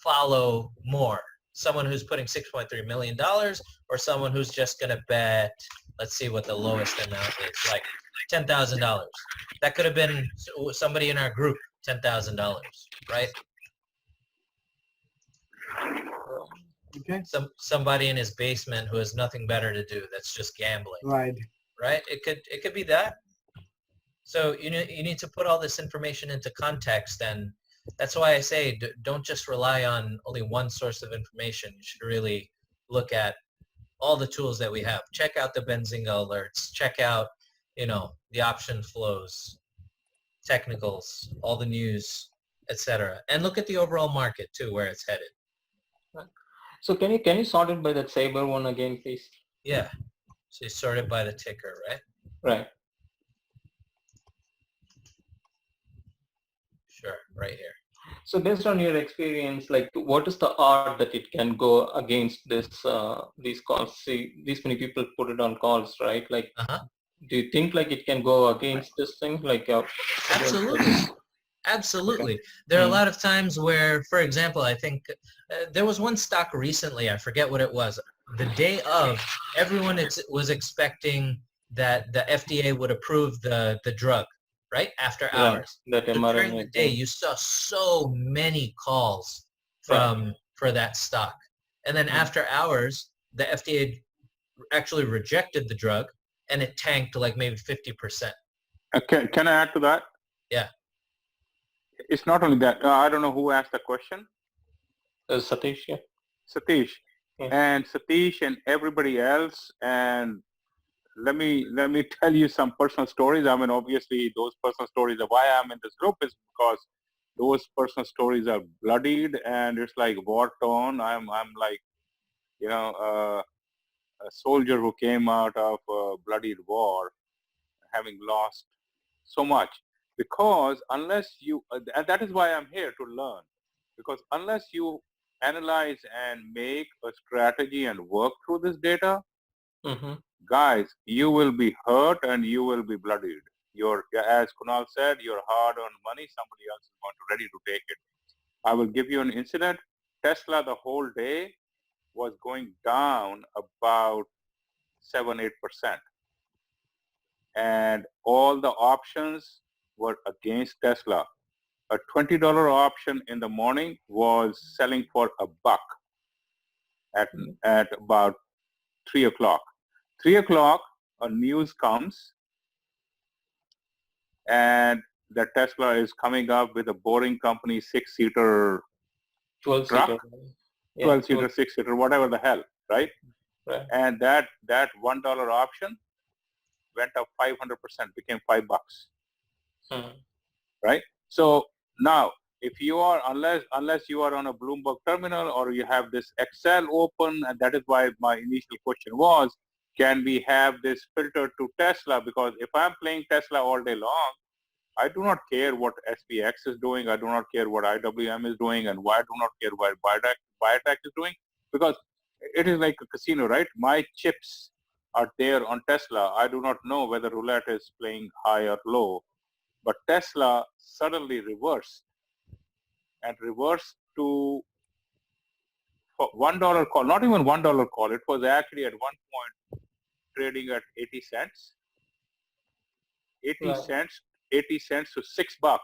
follow more? Someone who's putting $6.3 million or someone who's just gonna bet, let's see what the lowest amount is, like $10,000. That could have been somebody in our group, $10,000, right? Okay. Somebody in his basement who has nothing better to do, that's just gambling. Right. Right? It could be that. So you need to put all this information into context, and that's why I say don't just rely on only one source of information. You should really look at all the tools that we have. Check out the Benzinga alerts. Check out, the option flows, technicals, all the news, etc. And look at the overall market too, where it's headed. So can you sort it by that Sabre one again, please? Yeah. So you sort it by the ticker, right? Right. Sure, right here. So based on your experience, like what is the odds that it can go against these calls? See, these many people put it on calls, right? Like, do you think like it can go against this thing? Like, absolutely. Absolutely. Okay. There are a lot of times where, for example, I think there was one stock recently, I forget what it was. The day of, everyone was expecting that the FDA would approve the drug, right? After hours. So during the day, you saw so many calls for that stock. And then after hours, the FDA actually rejected the drug and it tanked like maybe 50%. Can I add to that? Yeah. It's not only that. I don't know who asked the question. Satish. Yeah. Satish. Yeah. And Satish and everybody else. And let me tell you some personal stories. I mean, obviously, those personal stories of why I'm in this group is because those personal stories are bloodied and it's like war torn. I'm like, a soldier who came out of a bloodied war, having lost so much. Because unless you, and that is why I'm here to learn, because unless you analyze and make a strategy and work through this data, guys, you will be hurt and you will be bloodied. As Kunal said, your hard-earned money, somebody else is going to ready to take it. I will give you an incident. Tesla the whole day was going down about 7-8%. And all the options were against Tesla. A $20 option in the morning was selling for $1 at about 3 o'clock. 3 o'clock, a news comes and the Tesla is coming up with a Boring Company 6-seater 12-seater. 12-seater, 6-seater, whatever the hell, right? Right. And that $1 option went up 500%, became $5. Right? So now, if you are, unless you are on a Bloomberg terminal or you have this Excel open, and that is why my initial question was, can we have this filter to Tesla? Because if I'm playing Tesla all day long, I do not care what SPX is doing. I do not care what IWM is doing, and why I do not care what Biotech is doing, because it is like a casino, right? My chips are there on Tesla. I do not know whether roulette is playing high or low, but Tesla suddenly reversed to $1 call, not even $1 call. It was actually at one point trading at 80 cents, 80 cents to $6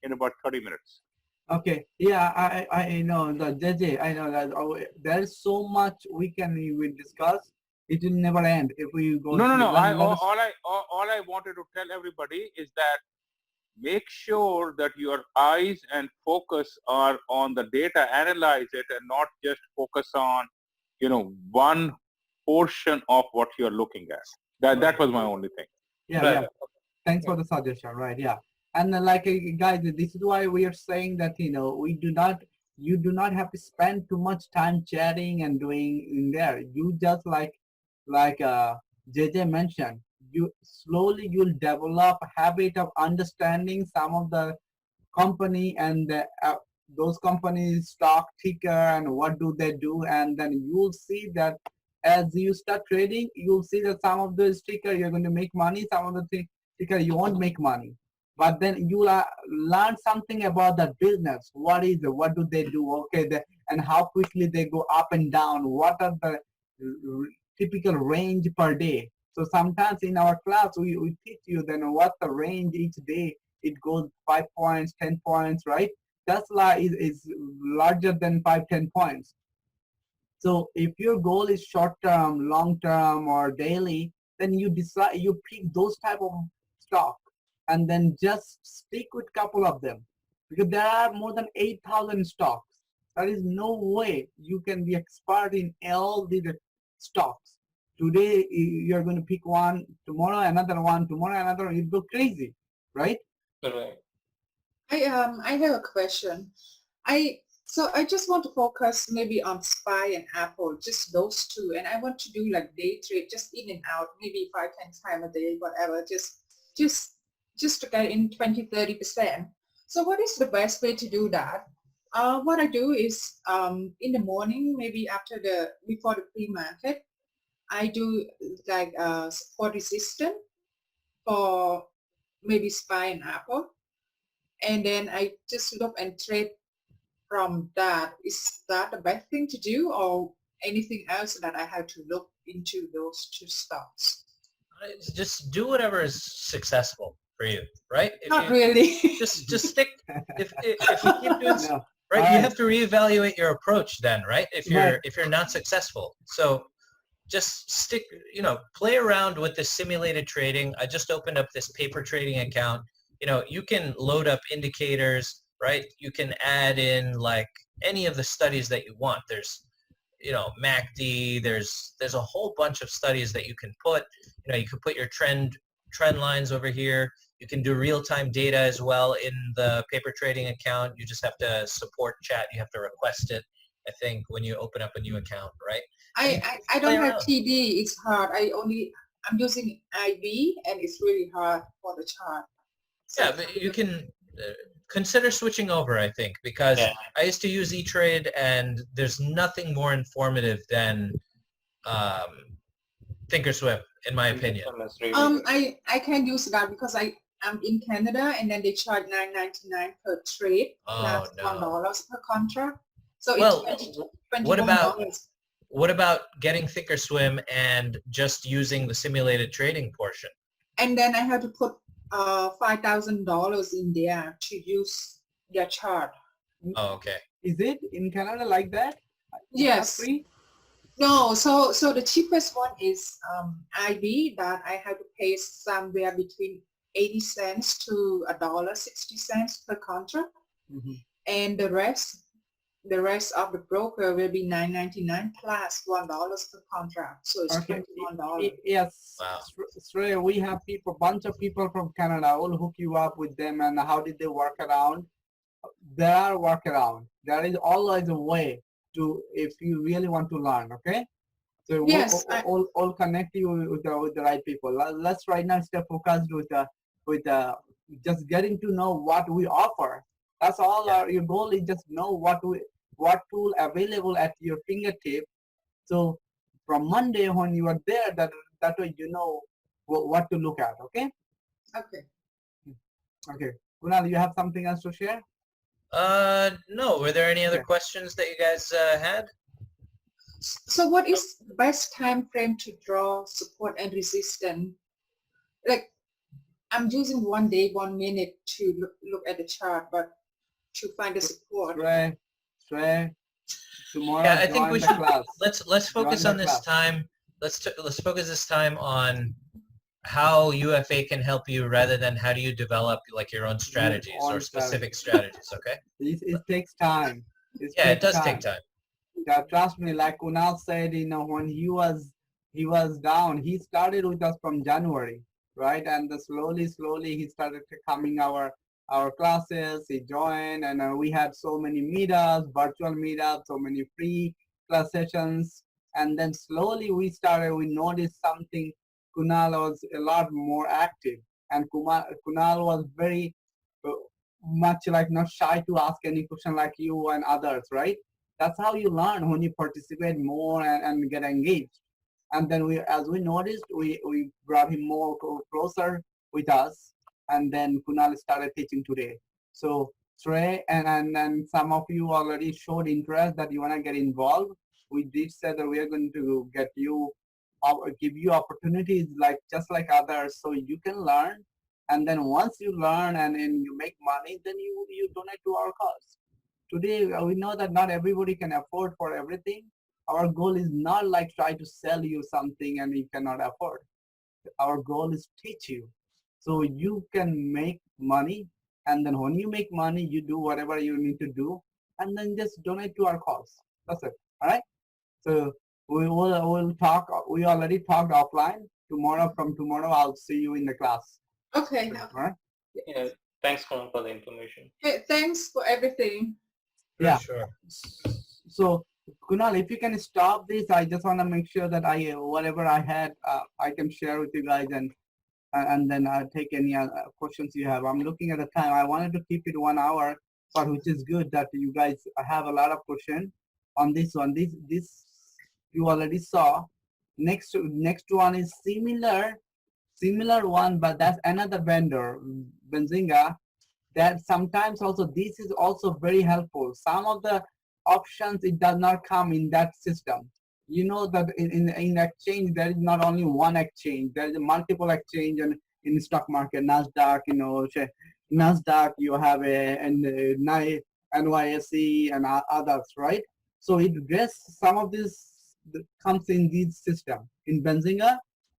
in about 30 minutes. Okay, yeah, I know that, JJ, I know that there's so much we discuss. It will never end if we go. No. All I wanted to tell everybody is that make sure that your eyes and focus are on the data, analyze it, and not just focus on, one portion of what you're looking at. That was my only thing. Yeah. Thanks for the suggestion. Right. Yeah. And guys, this is why we are saying that, you do not have to spend too much time chatting and doing in there. You just like JJ mentioned, you'll develop a habit of understanding some of the company and those companies stock ticker and what do they do, and then you'll see that as you start trading, you'll see that some of the ticker you're going to make money, some of the ticker you won't make money. But then you learn something about that business. What is it? What do they do? Okay, and how quickly they go up and down. What are the typical range per day? So sometimes in our class, we teach you then what's the range each day. It goes 5 points, 10 points, right? Tesla is larger than 5-10 points. So if your goal is short term, long term, or daily, then you pick those type of stock and then just stick with couple of them, because there are more than 8,000 stocks. There is no way you can be expert in all these stocks. Today you're going to pick one, tomorrow another one, tomorrow another. You go crazy, right? Correct. I have a question. So I just want to focus maybe on SPY and Apple, just those two, and I want to do like day trade, just in and out, maybe 5-10 times a day, whatever, just to get in 20-30%. So what is the best way to do that? What I do is in the morning, maybe before the pre-market, I do like support resistance for maybe SPY and Apple, and then I just look and trade from that. Is that the best thing to do, or anything else that I have to look into those two stocks? Just do whatever is successful for you, right? Not really. Just stick. If you keep doing right, you have to reevaluate your approach then, right? If you're not successful, so just stick. Play around with the simulated trading. I just opened up this paper trading account. You can load up indicators, right? You can add in like any of the studies that you want. There's, MACD, there's a whole bunch of studies that you can put. You can put your trend lines over here. You can do real-time data as well in the paper trading account. You just have to support chat. You have to request it, I think, when you open up a new account, right? I don't have TD. It's hard. I'm using IB, and it's really hard for the chart. Yeah, but you can consider switching over, I think, because I used to use E-Trade, and there's nothing more informative than Thinkorswim, in my opinion. I can use that because I'm in Canada, and then they charge $9.99 per trade, plus $1 per contract. So it's $21. What about getting Thinkorswim and just using the simulated trading portion? And then I have to put $5,000 in there to use their chart. Oh, okay. Is it in Canada like that? Yes. No, so the cheapest one is IB, that I have to pay somewhere between 80 cents to $1.60 per contract, and the rest of the broker will be $9.99 plus $1 per contract, so it's $21. Yes. Wow. Shrey, we have bunch of people from Canada. We'll hook you up with them. And how did they work around? there are workaround. There is always a way to, if you really want to learn, okay? So Yes, we'll all connect you with the right people. Let's right now stay focused with just getting to know what we offer. That's all. Your goal is just know what tool available at your fingertip. So from Monday when you are there, that way you know what to look at. Okay. Okay. Okay. Kunal, you have something else to share? No. Were there any other questions that you guys had? So what is the best time frame to draw support and resistance? Like, I'm using 1 day, 1 minute to look at the chart, but to find the support. Trey, tomorrow Yeah, I think we join the should. class. Let's focus Join on the this class. time. Let's focus this time on how UFA can help you rather than how do you develop like your own strategies or specific strategies. Okay. It takes time. Yeah, it does take time. Yeah, trust me, like Kunal said, when he was down, he started with us from January, right? And slowly he started coming our classes. He joined, and we had so many meetups, virtual meetups, so many free class sessions, and then slowly we noticed something. Kunal was a lot more active, and Kunal was very much like not shy to ask any question like you and others, right? That's how you learn, when you participate more and get engaged. And then as we noticed, we brought him more closer with us, and then Kunal started teaching today. So Trey and some of you already showed interest that you want to get involved. We did say that we are going to give you opportunities just like others, so you can learn. And then once you learn and you make money, then you donate to our cause. Today, we know that not everybody can afford for everything. Our goal is not like try to sell you something and you cannot afford. Our goal is teach you so you can make money. And then when you make money, you do whatever you need to do, and then just donate to our cause. That's it. All right. So we'll talk. We already talked offline. From tomorrow, I'll see you in the class. Okay. All right. Yeah. Thanks, Kunal, for the information. Hey, thanks for everything. Yeah. Sure. So Kunal, if you can stop this, I just want to make sure that whatever I had, I can share with you guys, and then I'll take any questions you have. I'm looking at the time. I wanted to keep it 1 hour, but which is good that you guys have a lot of questions on this one. This you already saw. Next one is similar one, but that's another vendor, Benzinga. That sometimes also this is also very helpful. Some of the options, it does not come in that system. You know that in exchange there is not only one exchange, there is a multiple exchange, and in stock market, Nasdaq, Nasdaq, you have NYSE and others, right? So it gets some of this comes in this system. In Benzinga,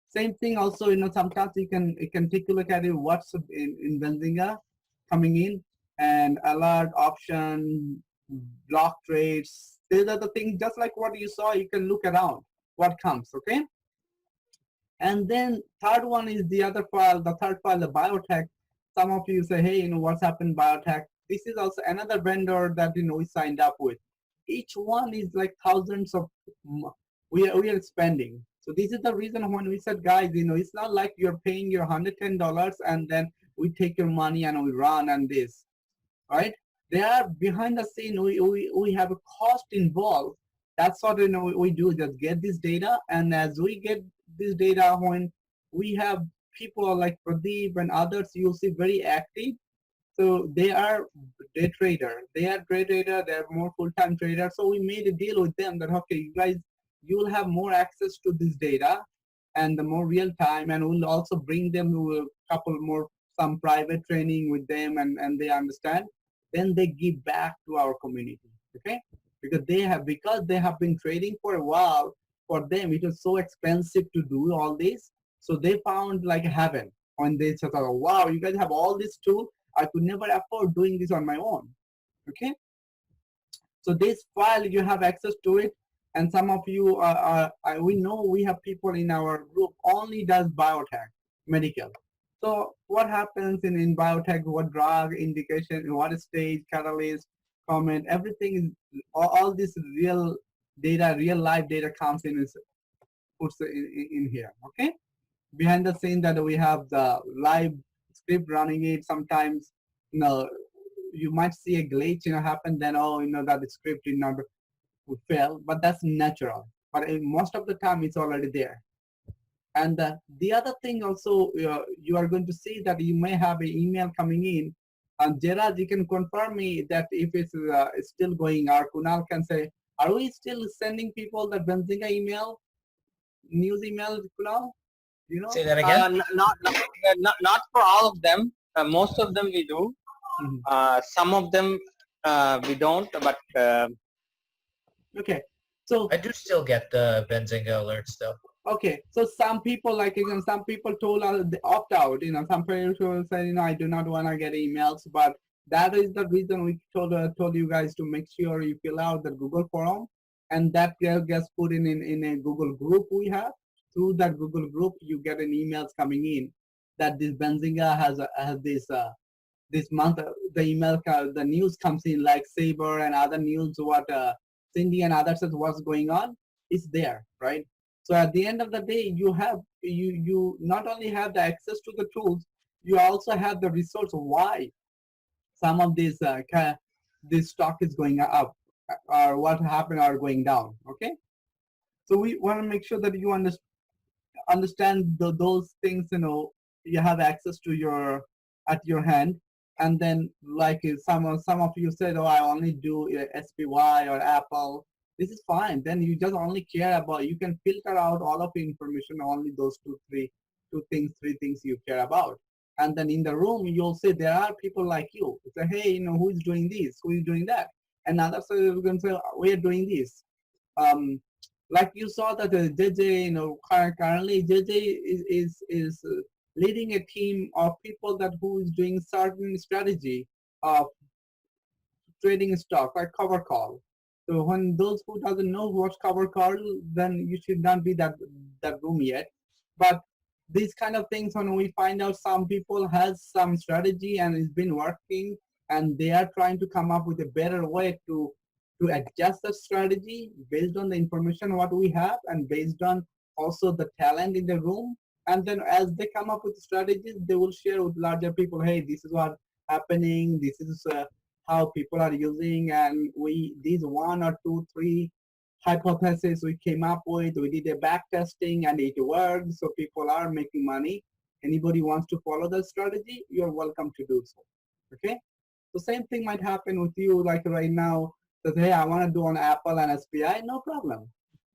same thing also, sometimes you can take a look at it, what's in Benzinga coming in, and alert option, block trades. These are the things just like what you saw. You can look around what comes, okay? And then third one is the third file, the biotech. Some of you say, hey, what's happened biotech? This is also another vendor that we signed up with. Each one is like thousands of we are spending. So this is the reason when we said, guys, it's not like you're paying your $110 and then we take your money and we run and this, right? They are behind the scene. We have a cost involved. That's what we do. Just get this data, and as we get this data, when we have people like Pradeep and others, you'll see very active. So they are day trader. They are more full-time traders. So we made a deal with them that, okay, you guys, you'll have more access to this data and the more real time, and we'll also bring them to a couple more, some private training with them, and they understand. Then they give back to our community, okay? Because they have been trading for a while. For them, it was so expensive to do all this. So they found like heaven when they said, oh, wow, you guys have all this tools. I could never afford doing this on my own, okay? So this file, you have access to it. And some of you, we know we have people in our group only does biotech, medical. So what happens in biotech, what drug indication, in what stage, catalyst, comment, everything is, all this real data, real life data comes in, is puts in here, okay? Behind the scene that we have the live script running it, sometimes, you might see a glitch, happen, then, oh, that the script did not fail, but that's natural. But most of the time it's already there. And the other thing also, you are going to see that you may have an email coming in. And Gerard, you can confirm me that if it's still going, or Kunal can say, are we still sending people the Benzinga email, news email, Kunal? Say that again. Not for all of them. Most of them we do. Some of them we don't. But okay, so I do still get the Benzinga alerts though. Okay, so some people, like, some people told us they opt out. Some people say, I do not want to get emails, but that is the reason we told you guys to make sure you fill out the Google form, and that gets put in a Google group we have. Through that Google group, you get an emails coming in that this Benzinga has this month, the email, the news comes in, like Saber and other news, what Cindy and others says what's going on is there, right? So at the end of the day, you not only have the access to the tools, you also have the resource why some of this this stock is going up, or what happened are going down. Okay, so we want to make sure that you understand those things. You have access to your at your hand. And then, like, some of you said, oh, I only do SPY or Apple. This is fine. Then you just only care about, you can filter out all of the information, only those three things you care about. And then in the room, you'll say there are people like you. Say, hey, who is doing this? Who is doing that? And others are going to say, we are doing this. Like you saw that JJ, currently JJ is leading a team of people that who is doing certain strategy of trading stock, like cover call. So when those who doesn't know what's cover call, then you should not be that room yet. But these kind of things, when we find out some people has some strategy and it's been working, and they are trying to come up with a better way to adjust the strategy based on the information what we have, and based on also the talent in the room. And then as they come up with strategies, they will share with larger people, hey, this is what happening, this is how people are using, and these 1 or 2, 3 hypotheses we came up with, we did a back testing and it worked, so people are making money. Anybody wants to follow the strategy, you're welcome to do so. Okay, so same thing might happen with you, like right now, that, hey, I want to do on Apple and SPI, no problem.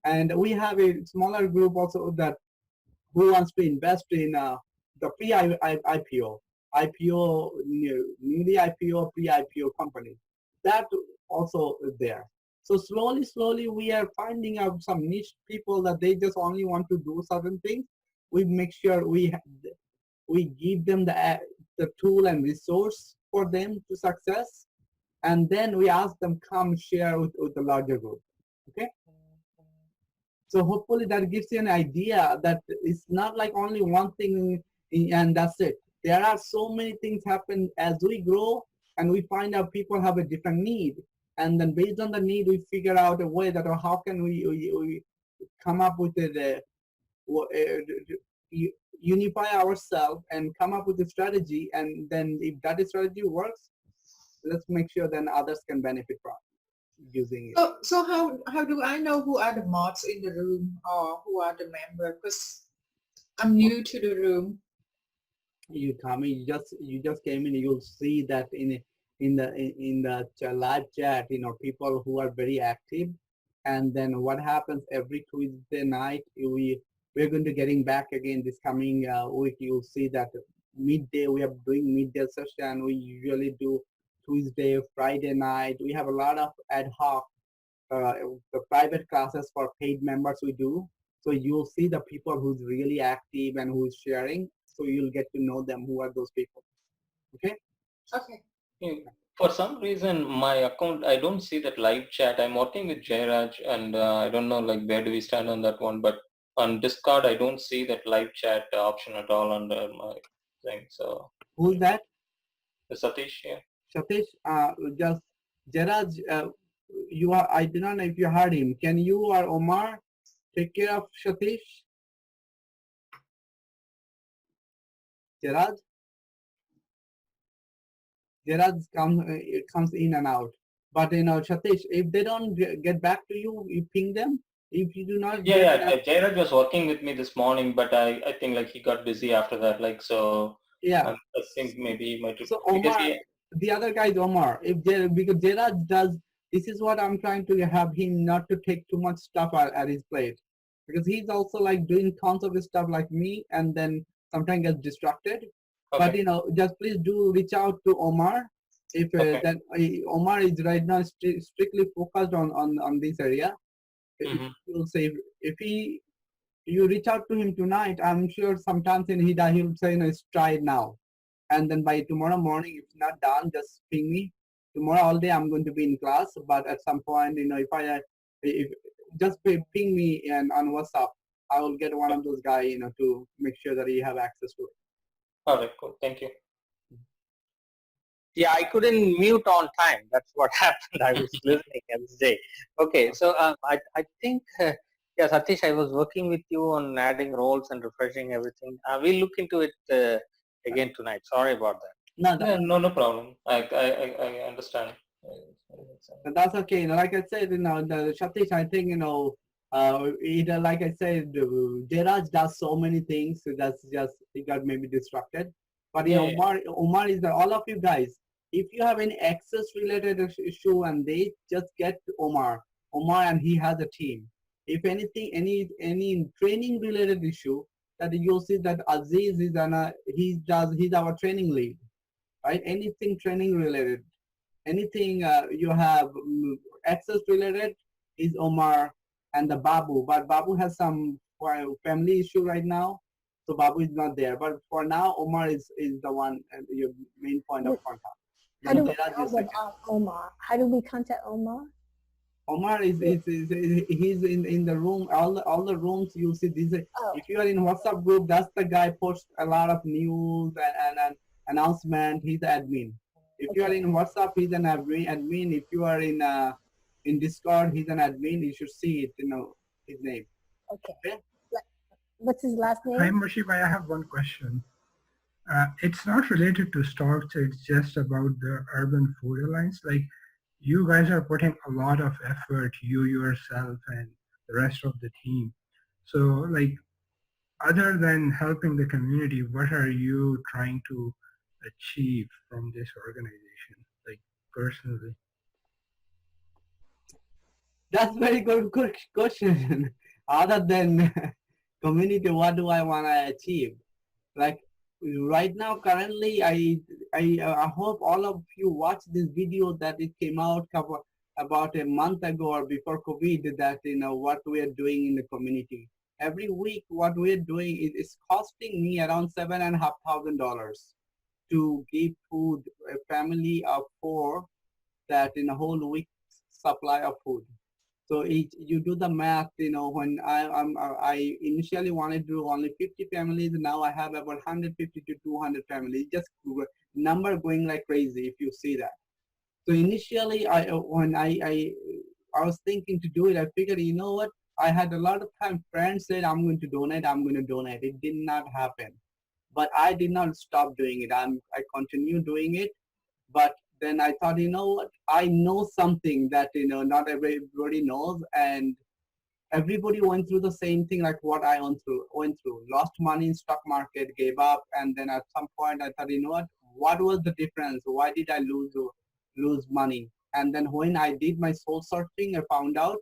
And we have a smaller group also that who wants to invest in the pre-IPO, newly IPO, pre-IPO company. That also is there. So slowly, we are finding out some niche people that they just only want to do certain things. We make sure we give them the tool and resource for them to success, and then we ask them come share with the larger group. Okay. So hopefully that gives you an idea that it's not like only one thing and that's it. There are so many things happen as we grow, and we find out people have a different need. And then based on the need, we figure out a way that, how can we come up with unify ourselves and come up with a strategy. And then if that strategy works, let's make sure then others can benefit from using it. So how do I know who are the mods in the room or who are the members? Because I'm new to the room. You come in, you just came in, you'll see that in the live chat, people who are very active. And then what happens every Tuesday night, we're going to getting back again this coming week. You'll see that midday, we are doing midday session. We usually do Tuesday, Friday night. We have a lot of ad hoc the private classes for paid members we do. So you'll see the people who's really active and who's sharing. So you'll get to know them, who are those people. Okay? Okay. For some reason, my account, I don't see that live chat. I'm working with Jairaj, and I don't know, like, where do we stand on that one. But on Discord, I don't see that live chat option at all under my thing. So Who's that? Satish here. Satish, just Gerard, you are, I do not know if you heard him. Can you or Omar take care of Satish? Gerard? Gerard it comes in and out. But Satish, if they don't get back to you, you ping them. If you do not Yeah, Jairaj was working with me this morning, but I think like he got busy after that. Like so, yeah. I think maybe he might. So Omar, the other guy is Omar. Because Gerard does, this is what I'm trying to have him not to take too much stuff at his plate, because he's also like doing tons of stuff like me, and then sometimes gets distracted. Okay. But just please do reach out to Omar. If that Omar is right now strictly focused on this area. He'll say if you reach out to him tonight, I'm sure sometimes he'll say, let's try it now. And then by tomorrow morning, if not done, just ping me. Tomorrow all day I'm going to be in class, but at some point, if just ping me and on WhatsApp, I will get one of those guys, to make sure that you have access to it. All right, cool. Thank you. Yeah, I couldn't mute on time. That's what happened. I was listening every day. Okay, so I think, yeah, Satish, I was working with you on adding roles and refreshing everything. We'll look into it again tonight. Sorry about that. No problem. I understand. That's okay. Like I said, the Satish, I think, like I said, Jairaj does so many things. So that's just, he got maybe distracted. But Omar is all of you guys. If you have any access related issue, and they just get Omar, and he has a team. If anything, any training related issue, that you'll see that Aziz is he's our training lead, right? Anything training related, anything you have access related is Omar and the Babu. But Babu has some family issue right now, so Babu is not there. But for now, Omar is the one, your main point of contact. How do we Omar? How do we contact Omar? Omar is he's in the room. All the rooms you see. If you are in WhatsApp group, that's the guy posts a lot of news and announcement. He's the admin. If you are in WhatsApp, he's an admin. If you are in Discord, he's an admin. You should see it. His name. Okay. What's his last name? Hi, Mushib. I have one question. It's not related to stocks. It's just about the Urban Food Alliance. Like, you guys are putting a lot of effort, you yourself and the rest of the team. So, like, other than helping the community, what are you trying to achieve from this organization, like personally? That's very good question. Other than community, what do I want to achieve? Like right now, currently, I hope all of you watch this video that it came out about a month ago or before COVID, that what we are doing in the community. Every week, what we are doing is costing me around $7,500 to give food a family of 4, that in a whole week supply of food. So you do the math, when I initially wanted to do only 50 families, now I have about 150 to 200 families, just number going like crazy if you see that. So initially, when I was thinking to do it, I figured, you know what, I had a lot of time friends said, I'm going to donate. It did not happen. But I did not stop doing it. I continue doing it. But then I thought, you know what, I know something that, not everybody knows, and everybody went through the same thing like what I went through. Lost money in stock market, gave up, and then at some point I thought, you know what was the difference? Why did I lose money? And then when I did my soul searching, I found out,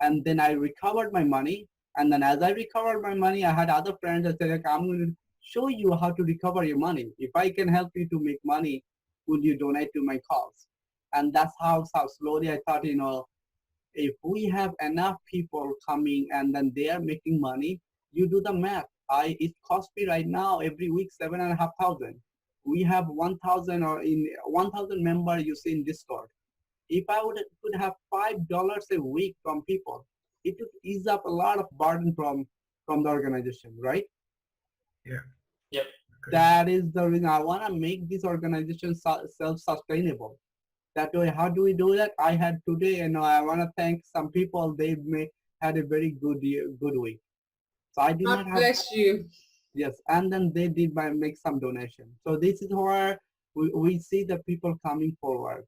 and then I recovered my money. And then as I recovered my money, I had other friends that said, like, I'm going to show you how to recover your money. If I can help you to make money, will you donate to my cause? And that's how slowly I thought, if we have enough people coming and then they are making money, you do the math. It costs me right now every week $7,500. We have 1,000 or in 1,000 members you see in Discord. If I could have $5 a week from people, it would ease up a lot of burden from the organization, right? Yeah. Yep. That is the reason I want to make this organization self-sustainable. That way, how do we do that? I had today, I want to thank some people. They had a very good good week. So I did not have. Bless you. Yes, and then they did make some donation. So this is where we see the people coming forward,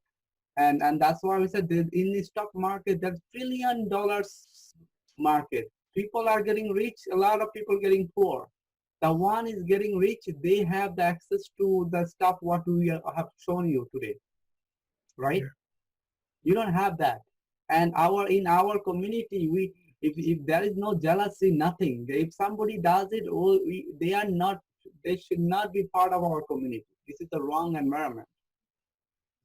and that's why we said that in the stock market, that $1 trillion market, people are getting rich. A lot of people getting poor. The one is getting rich. They have the access to the stuff what we have shown you today, right? Yeah. You don't have that, and in our community, if there is no jealousy, nothing. If somebody does it, they should not be part of our community. This is the wrong environment.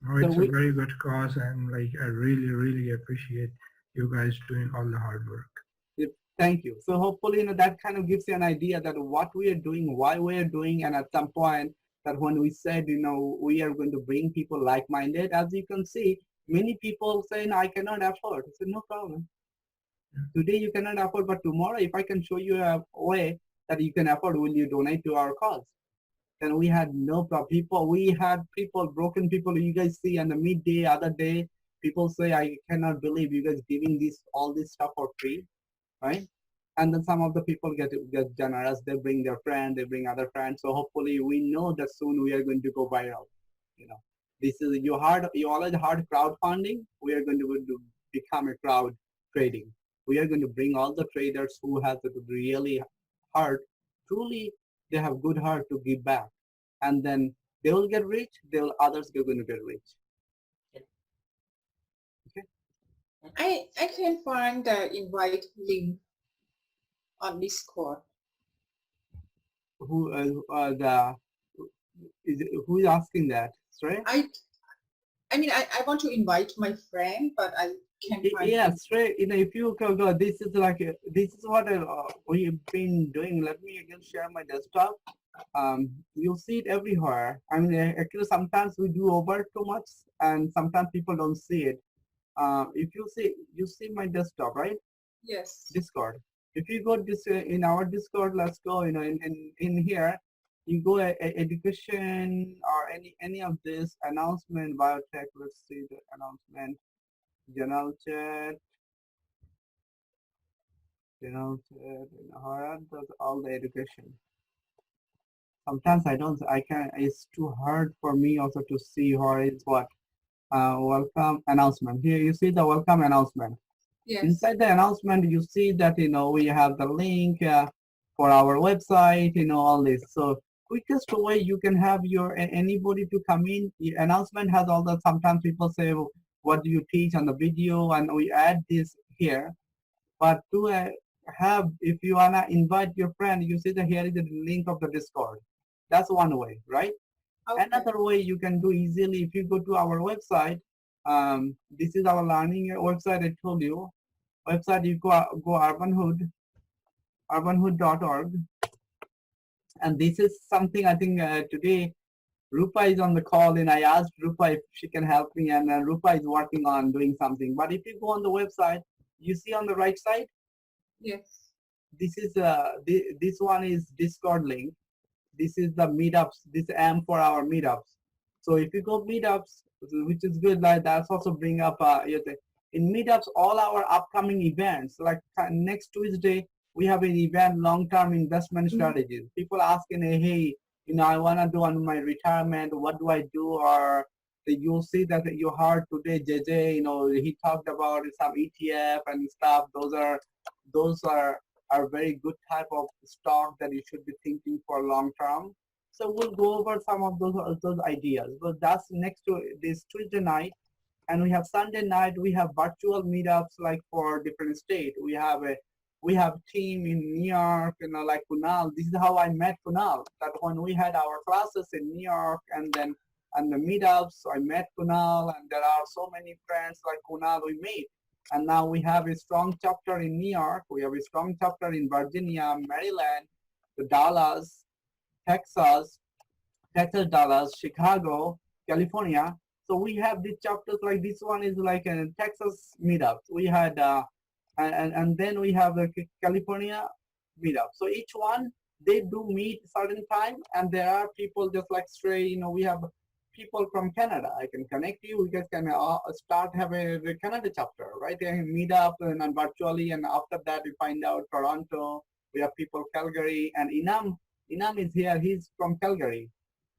Oh, it's a very good cause, and like I really, really appreciate you guys doing all the hard work. Thank you. So hopefully, that kind of gives you an idea that what we are doing, why we are doing, and at some point that when we said, we are going to bring people like-minded, as you can see, many people saying, I cannot afford. I said, no problem. Today you cannot afford, but tomorrow, if I can show you a way that you can afford, will you donate to our cause? Then we had no problem. We had broken people. You guys see on the midday, other day, people say, I cannot believe you guys giving all this stuff for free, right? And then some of the people get generous. They bring their friend, they bring other friends. So hopefully we know that soon we are going to go viral. This is you always hard crowdfunding. We are going to become a crowd trading. We are going to bring all the traders who have the really heart, truly they have good heart to give back. And then they will get rich, others are going to get rich. Okay. I can find the invite link on Discord. Who is asking that? Sorry? I mean, I want to invite my friend, but I can't find. Yeah, straight. If you go, this is what we've been doing. Let me again share my desktop. You'll see it everywhere. I mean, actually, sometimes we do over too much, and sometimes people don't see it. If you see my desktop, right? Yes. Discord. If you go in our Discord, let's go. In here, you go education or any of this announcement, biotech. Let's see the announcement. General chat, all the education. Sometimes it's too hard for me also to see where is what. Welcome announcement. Here you see the welcome announcement. Yes. Inside the announcement, you see that, we have the link for our website, all this. So quickest way you can have anybody to come in. The announcement has all the, sometimes people say, what do you teach on the video? And we add this here. But to if you wanna invite your friend, you see that here is the link of the Discord. That's one way, right? Okay. Another way you can do easily, if you go to our website, this is our learning website. I told you, website you go urbanhood.org, and this is something I think today Rupa is on the call, and I asked Rupa if she can help me, and Rupa is working on doing something. But if you go on the website, you see on the right side. Yes. This is this one is Discord link. This is the meetups. This AMP for our meetups. So if you go meetups, which is good, like that's also bring up in meetups all our upcoming events. Like next Tuesday, we have an event, long-term investment strategies. People asking, hey, I want to do on my retirement. What do I do? Or you'll see that you heard today, JJ. He talked about some ETF and stuff. Those are very good type of stock that you should be thinking for long term. So we'll go over some of those ideas. But that's next to this Tuesday night, and we have Sunday night. We have virtual meetups like for different state. We have team in New York, like Kunal. This is how I met Kunal. That when we had our classes in New York, and then the meetups, I met Kunal, and there are so many friends like Kunal we meet. And now we have a strong chapter in New York. We have a strong chapter in Virginia, Maryland, Dallas, Texas, Dallas, Chicago, California. So we have these chapters like this one is like a Texas meetup. We had, and then we have the California meetup. So each one, they do meet certain time, and there are people just like Stray, we have people from Canada. I can connect you. You guys can start have a Canada chapter, right? They can meet up and virtually, and after that we find out Toronto. We have people Calgary, and Inam is here. He's from Calgary,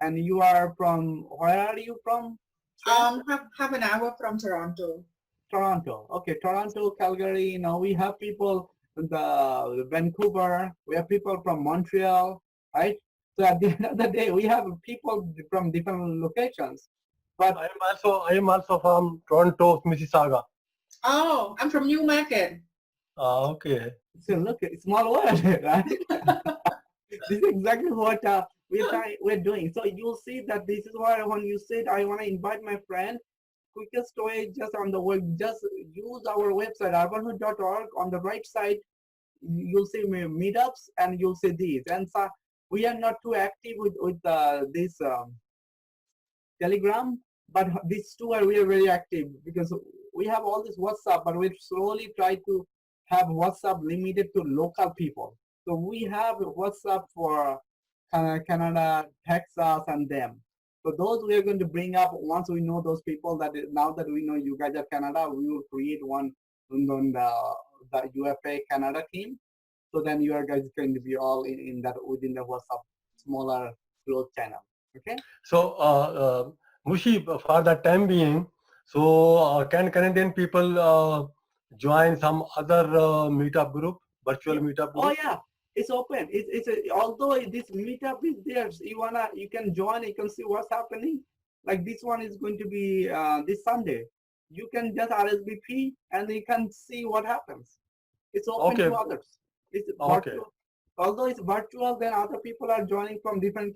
and you are from, where are you from? Half an hour from Toronto. Toronto. Okay, Toronto, Calgary. We have people in the Vancouver. We have people from Montreal, right? So at the end of the day, we have people from different locations. But I am also from Toronto, Mississauga. Oh, I'm from Newmarket. Okay. So look, it's small world, right? This is exactly what we're doing. So you'll see that this is why when you said I want to invite my friend, quickest way just on the web, just use our website urbanhood.org. On the right side, you'll see meetups, and you'll see these. And so we are not too active with this Telegram, but these two are really very active, because we have all this WhatsApp, but we slowly try to have WhatsApp limited to local people. So we have WhatsApp for Canada, Texas, and them. So those we are going to bring up once we know those people. That now that we know you guys are Canada, we will create one on the UFA Canada team. So then you are guys going to be all in that within the WhatsApp smaller growth channel. Okay. So Mushi, for the time being, so can Canadian people join some other meetup group, virtual meetup group? Oh yeah, it's open. Although this meetup is there, you can join. You can see what's happening. Like this one is going to be this Sunday. You can just RSVP and you can see what happens. It's open to others. It's virtual. Although it's virtual, then other people are joining from different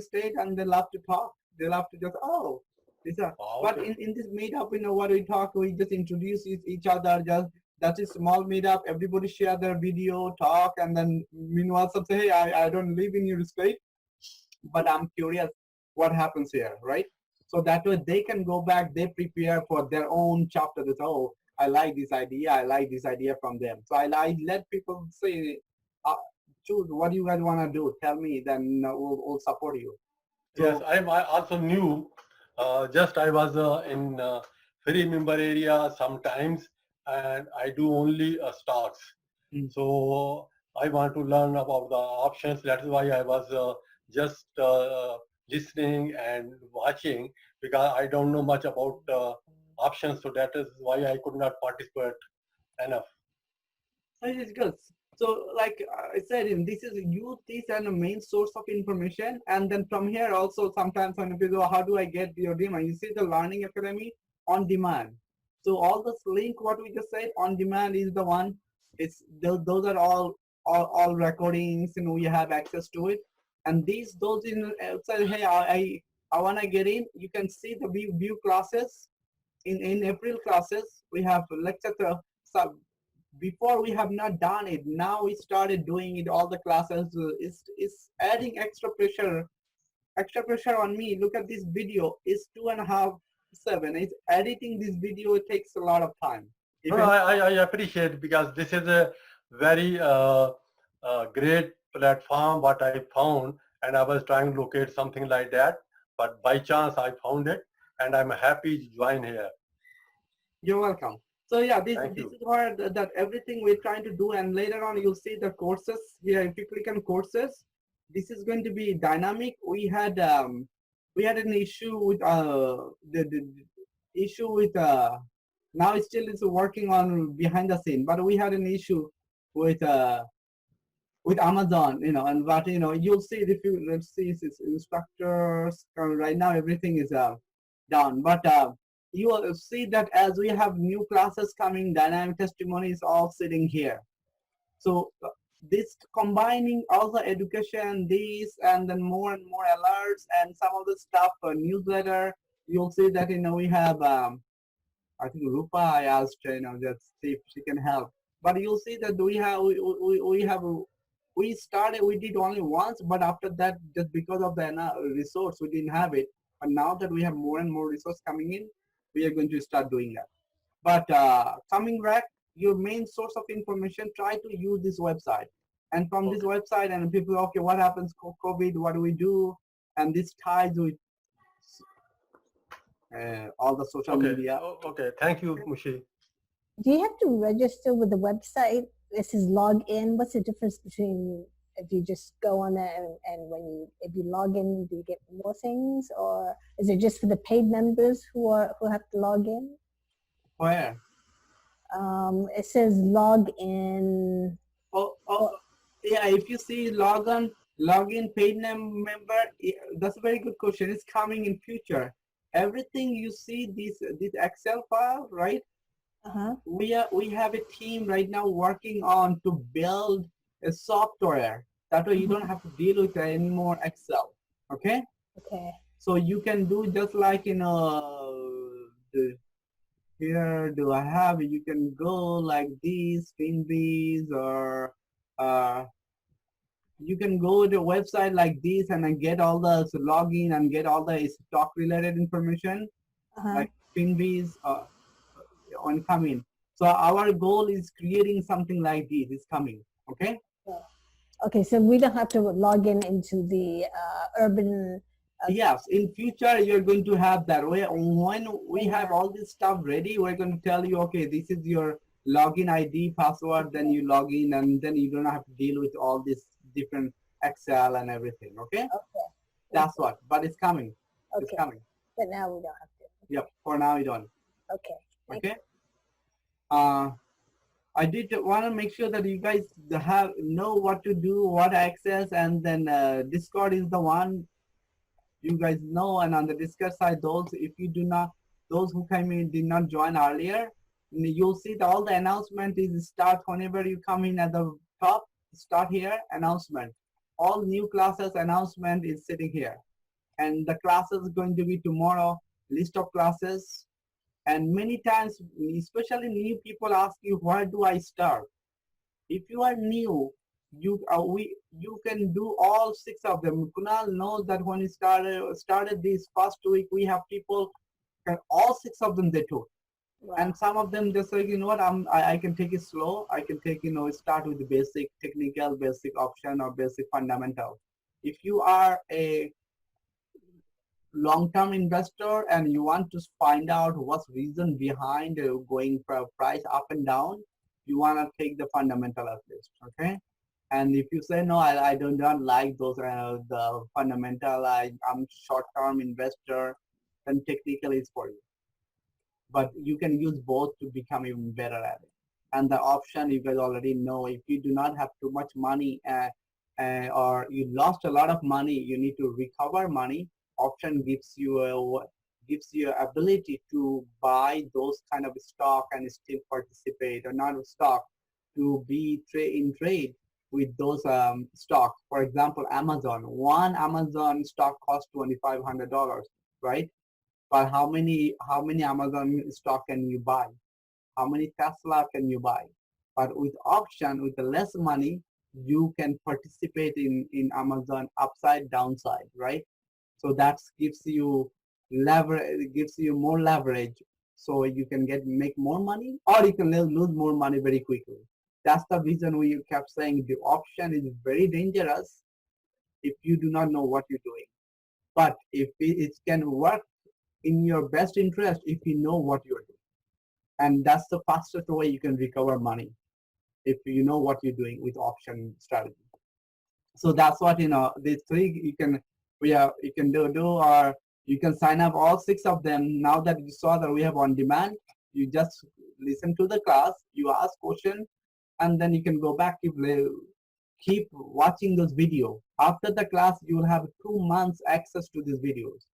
state, and they love to talk. They love to just But in this meetup, what we talk, we just introduce each other. Just that's a small meetup. Everybody share their video, talk, and then meanwhile some say, hey, I don't live in your state, but I'm curious what happens here, right? So that way they can go back, they prepare for their own chapter. That, oh, I like this idea from them. So I let people say, choose what you guys want to do. Tell me, then we'll support you. So, yes, I also knew. Just I was in free member area sometimes, and I do only stocks. So I want to learn about the options. That's why I was just listening and watching, because I don't know much about options. So that is why I could not participate enough. It is good. So like I said, this is the main source of information. And then from here also, sometimes when people go, how do I get your demand? You see the Learning Academy on demand. So all this link, what we just said, on demand is the one. Those are all recordings, and we have access to it. And those in outside, hey, I want to get in. You can see the view classes. In April classes, we have lecture before we have not done it. Now we started doing it. All the classes is adding extra pressure on me. Look at this video. It's 2.5 7. It's editing this video. It takes a lot of time. No, I appreciate, because this is a very great platform what I found, and I was trying to locate something like that, but by chance I found it, and I'm happy to join here. You're welcome. So yeah, this is where that everything we're trying to do, and later on you'll see the courses here. If you click on courses, this is going to be dynamic. We had an issue with the issue with now it still is working on behind the scene, but we had an issue with Amazon, and but you'll see if you let's see instructors right now everything is down, but you will see that as we have new classes coming, dynamic testimonies all sitting here. So this combining all the education, these, and then more and more alerts and some of the stuff, newsletter, you'll see that we have I think Rupa, I asked just see if she can help, but you'll see that we did only once, but after that, just because of the resource, we didn't have it. But now that we have more and more resource coming in, we are going to start doing that. But coming back, your main source of information, try to use this website. And from this website, and people, okay, what happens COVID? What do we do? And this ties with all the social media. Okay, thank you, Mushi. Do you have to register with the website? This is log in. What's the difference between if you just go on there and when you if you log in, do you get more things, or is it just for the paid members who have to log in? Where? It says log in. Yeah, if you see login paid member, that's a very good question. It's coming in future. Everything you see this Excel file, right? We have a team right now working on to build a software that way you don't have to deal with any more Excel. Okay. Okay. So you can do just like here do I have it? You can go like these Finbies, or you can go to a website like this and then get all the login and get all the stock related information like Finbies on coming. So our goal is creating something like this. It's coming. Okay. Okay, so we don't have to log in into the urban. Yes, in future you're going to have that. When we have all this stuff ready, we're going to tell you, okay, this is your login ID, password, then you log in, and then you don't have to deal with all this different Excel and everything. Okay. Okay. That's what. But it's coming. Okay. It's coming. But now we don't have to. Yep. For now, we don't. Okay. Okay. I did want to make sure that you guys know what to do, what access, and then Discord is the one you guys know. And on the Discord side, those who came in did not join earlier, you'll see that all the announcement is start whenever you come in at the top. Start here, announcement. All new classes announcement is sitting here, and the class is going to be tomorrow. List of classes. And many times, especially new people ask you, where do I start? If you are new, you can do all 6 of them. Kunal knows that when he started this first week, we have people, all 6 of them they took. Wow. And some of them just like, you know what, I can take it slow. I can take, start with the basic technical, basic option, or basic fundamental. If you are a long-term investor and you want to find out what's reason behind going price up and down, you want to take the fundamental at least. Okay. And if you say no, I do not like those the fundamental, I'm short-term investor, then technical is for you. But you can use both to become even better at it. And the option, you guys already know, if you do not have too much money or you lost a lot of money, you need to recover money. Option gives you ability to buy those kind of stock and still participate, or not stock, to be in trade with those stocks. For example, Amazon. One Amazon stock costs $2,500, right? But how many Amazon stock can you buy? How many Tesla can you buy? But with option, with the less money, you can participate in Amazon upside, downside, right? So that gives you leverage, gives you more leverage, so you can make more money, or you can lose more money very quickly. That's the reason we kept saying the option is very dangerous if you do not know what you're doing. But if it can work in your best interest if you know what you're doing. And that's the fastest way you can recover money, if you know what you're doing with option strategy. So that's what, these 3 you can do, or you can sign up all 6 of them. Now that you saw that we have on demand, you just listen to the class, you ask question, and then you can go back, keep watching those videos. After the class, you will have 2 months access to these videos.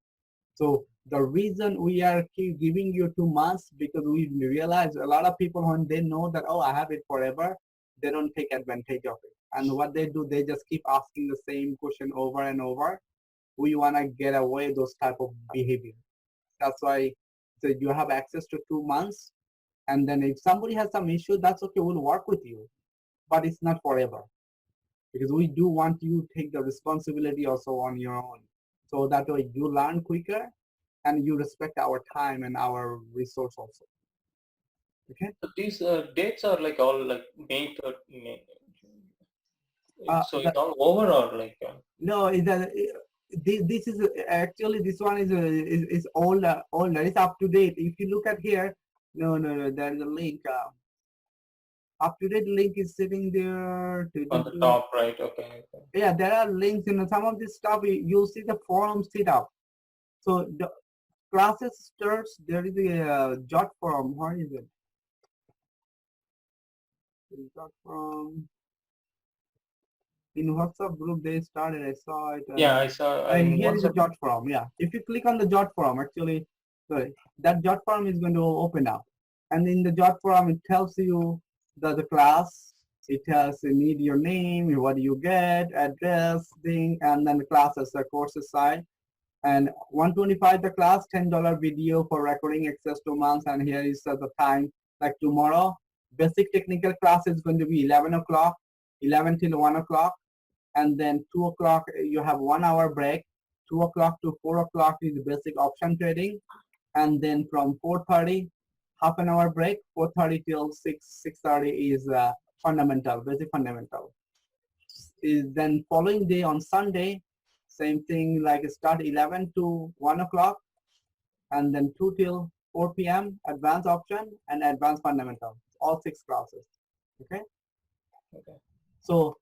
So the reason we are keep giving you 2 months, because we realize a lot of people, when they know that, oh, I have it forever, they don't take advantage of it. And what they do, they just keep asking the same question over and over. We want to get away those type of behavior. That's why you have access to 2 months. And then if somebody has some issue, that's okay, we'll work with you. But it's not forever. Because we do want you to take the responsibility also on your own. So that way you learn quicker and you respect our time and our resource also. Okay. So these dates are like all like May 13. So it's all over or like? No, this is actually, this one is older. It's up to date. If you look at here, no, there's a link. Up to date link is sitting there. On the top, right? Okay. Yeah, there are links. Some of this stuff you'll see the forum sit up. So the classes starts. There is a jot forum. Where is it? Jot forum. In WhatsApp group they started. I saw it. Yeah, I saw. And here is a jot forum. Yeah, if you click on the jot forum, actually, sorry, that jot forum is going to open up, and in the jot forum it tells you the class. It has need your name, what do you get, address, thing, and then the classes, the courses side. And 125 the class, $10 video for recording access 2 months, and here is the time. Like tomorrow, basic technical class is going to be 11 o'clock, 11 till 1 o'clock. And then 2 o'clock you have 1 hour break. 2 o'clock to 4 o'clock is basic option trading, and then from 4:30 half an hour break. 4:30 till 6:30 is fundamental, basic fundamental. Is then following day on Sunday, same thing, like start 11 to 1 o'clock, and then 2 till 4 p.m. advanced option and advanced fundamental, all 6 classes. Okay. So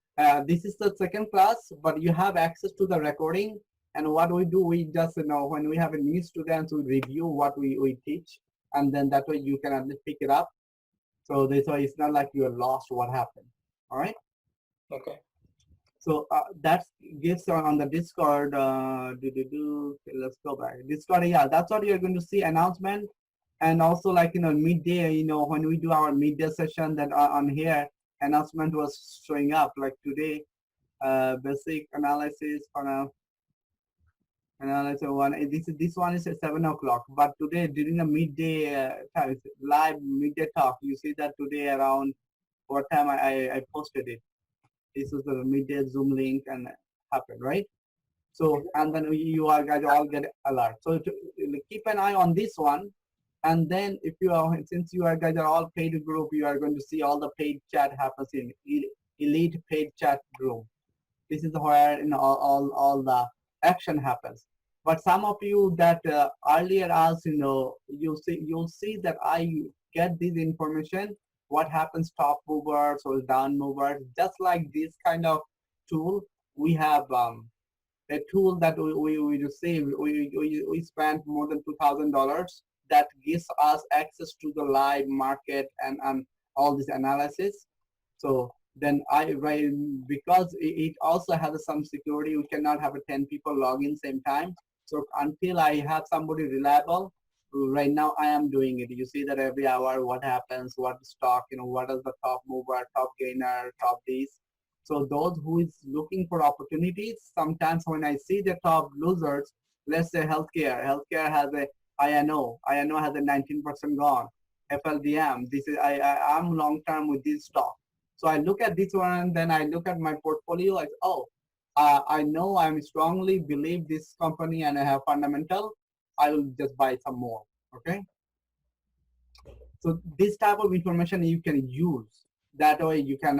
this is the second class, but you have access to the recording. And what we do, we just, when we have a new students, we review what we teach, and then that way you can at least pick it up. So this way it's not like you're lost what happened. All right. Okay. So that gives on the Discord. Okay, let's go back. Discord, yeah, that's what you're going to see, announcement. And also like, midday, when we do our midday session, that on here, announcement was showing up like today, basic analysis for analysis one. This one is at 7 o'clock, but today during the midday time, live midday talk, you see that today around what time I posted it. This is the midday Zoom link and happened, right? So, and then you are guys all get alert. So keep an eye on this one. And then if you are, since you are guys are all paid group, you are going to see all the paid chat happens in elite paid chat group. This is where all the action happens. But some of you that earlier asked, you'll see that I get this information. What happens top movers or down movers? Just like this kind of tool, we have a tool that we receive. We spent more than $2,000. That gives us access to the live market and all this analysis. So then because it also has some security, we cannot have 10 people log in same time. So until I have somebody reliable, right now I am doing it. You see that every hour what happens, what stock, what is the top mover, top gainer, top these. So those who is looking for opportunities, sometimes when I see the top losers, let's say healthcare has a INO has a 19% gone. FLDM, this is I'm long term with this stock. So I look at this one, and then I look at my portfolio. Like, I know I'm strongly believe this company and I have fundamental. I will just buy some more. Okay. So this type of information you can use. That way you can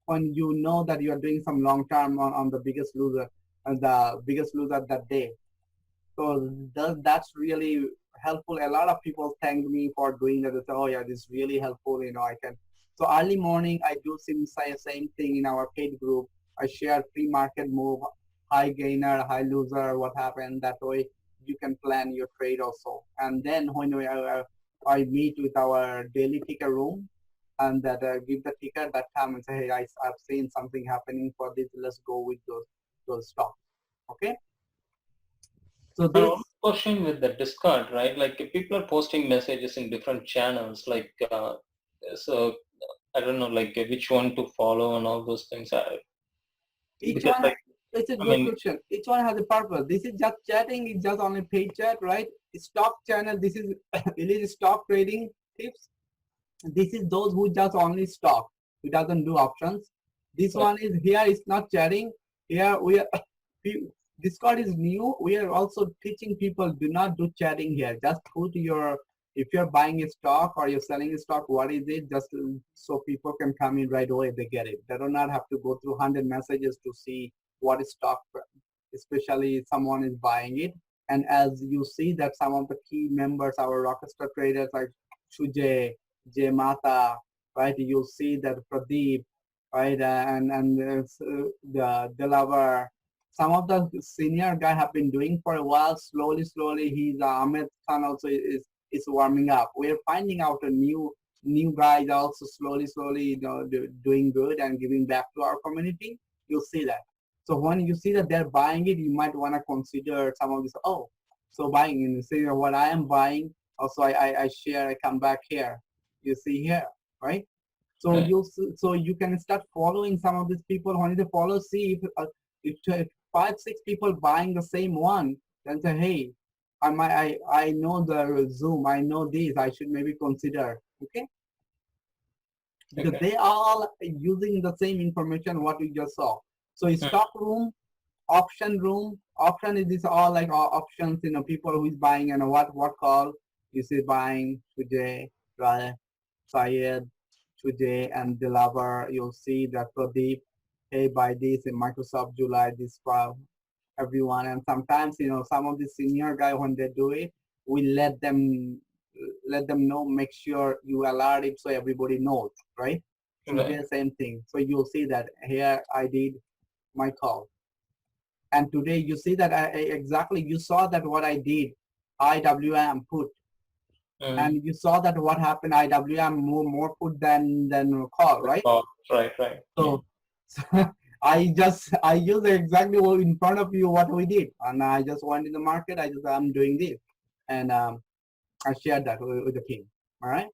when you know that you are doing some long term on the biggest loser and the biggest loser that day. So that's really helpful. A lot of people thank me for doing that. They say, oh yeah, this is really helpful. I can. So early morning, I do same thing in our paid group. I share pre-market move, high gainer, high loser, what happened. That way you can plan your trade also. And then when I meet with our daily ticker room, and that give the ticker that time and say, hey, I've seen something happening for this. Let's go with those stocks. Okay. So this question with the Discord, right? Like if people are posting messages in different channels, like so I don't know, like which one to follow and all those things. Each one, it's a good question. Each one has a purpose. This is just chatting. It's just only paid chat, right? Stock channel. This is elite stock trading tips. This is those who just only stock. Who doesn't do options. This one is here. It's not chatting. Here we are. Discord is new. We are also teaching people do not do chatting here. Just put your if you're buying a stock or you're selling a stock, what is it? Just so people can come in right away, they get it. They do not have to go through 100 messages to see what is stock, especially if someone is buying it. And as you see that some of the key members, our rockstar traders like Shujay, Jay Mata, right? You'll see that Pradeep, right? The Delavar. Some of the senior guy have been doing for a while. Slowly, he's Ahmed Khan also is warming up. We're finding out a new guys also slowly, doing good and giving back to our community. You'll see that. So when you see that they're buying it, you might want to consider some of this. Oh, so buying, and see what I am buying. Also, I share. I come back here. You see here, right? So you can start following some of these people. When you follow, see if 5-6 people buying the same one, then say, hey, I know the Zoom. I know this. I should maybe consider. Okay. Because they are all using the same information what we just saw. So stock room, option is this all like options, people who is buying and what call you see buying today, right? Syed, today and the lover, you'll see that Pradeep, hey, buy this in Microsoft July, this file, everyone. And sometimes, some of the senior guy, when they do it, we let them know, make sure you alert it so everybody knows, right? Today, same thing. So you'll see that here I did my call. And today you see that exactly, you saw that what I did, IWM put. And you saw that what happened, IWM more put than call, right? Right. So I use exactly what in front of you what we did. And I just went in the market, I'm doing this. And I shared that with the team. All right.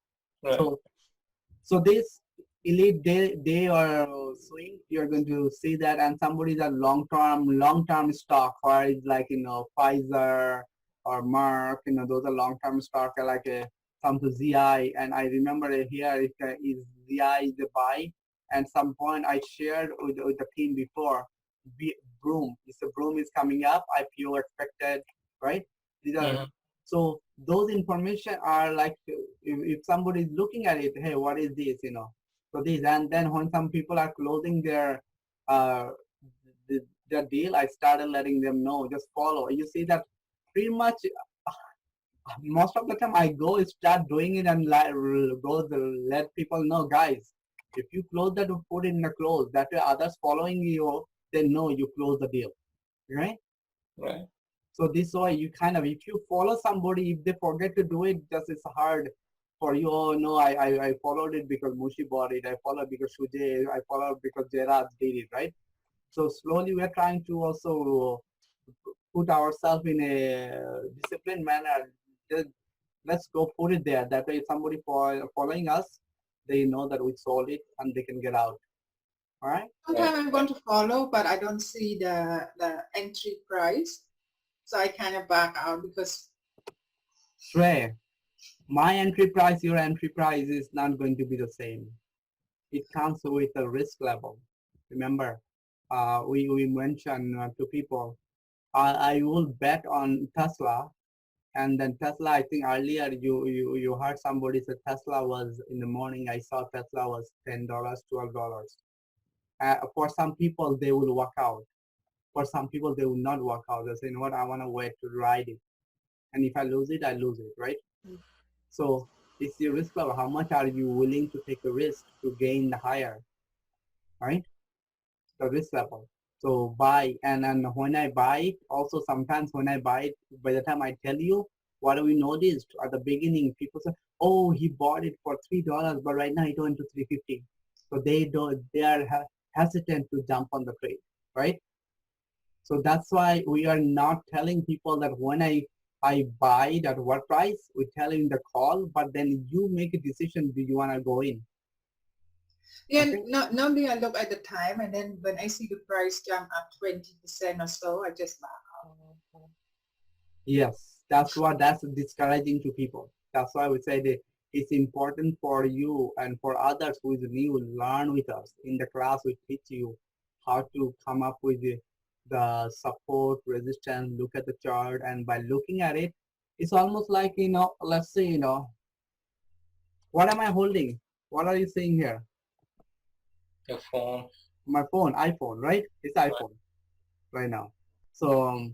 So this elite day or swing, you're going to see that, and somebody that long-term stock, or it's like Pfizer or Merck, those are long-term stock, like some to ZI. And I remember here is ZI is the buy. And some point I shared with the team before, Broom. The Broom is coming up, IPO expected, right? These are so those information are like, if somebody is looking at it, hey, what is this, So this, and then when some people are closing their deal, I started letting them know, just follow. You see that pretty much most of the time I start doing it and let people know, guys, if you close that, put it in the close. That way others following you, they know you close the deal, right? Right. So this way you if you follow somebody, if they forget to do it, just it's hard for you. Oh no, I followed it because Mushi bought it. I followed because Shujay. I followed because Jairaj did it, right? So slowly we're trying to also put ourselves in a disciplined manner. Just let's go put it there. That way, if somebody following us, they know that we sold it and they can get out. All right. Sometimes I want to follow, but I don't see the entry price. So I kind of back out because Shrey, my entry price, your entry price is not going to be the same. It comes with a risk level. Remember, we mentioned to people, I will bet on Tesla, and then Tesla, I think earlier you heard somebody said Tesla was, in the morning I saw Tesla was $10, $12. For some people, they will walk out. For some people, they will not walk out. They say, you know what, I want to wait to ride it. And if I lose it, I lose it, right? So it's your risk level. How much are you willing to take a risk to gain the higher, right? The risk level. So buy, and when I buy it, also sometimes when I buy it, by the time I tell you, what do we notice? At the beginning, people say, oh, he bought it for $3, but right now it went to $3.50. So they are hesitant to jump on the trade, right? So that's why we are not telling people that when I buy it at what price, we tell you in the call, but then you make a decision, do you want to go in? yeah, okay. Normally I look at the time, and then when I see the price jump up 20% or so, I just back out. Yes, that's discouraging to people. That's why we say that it's important for you and for others who is new, learn with us. In the class, we teach you how to come up with the support, resistance, look at the chart, and by looking at it, It's almost like, let's say, what am I holding? What are you seeing here? Your phone. My phone, iPhone, right? It's iPhone right now. So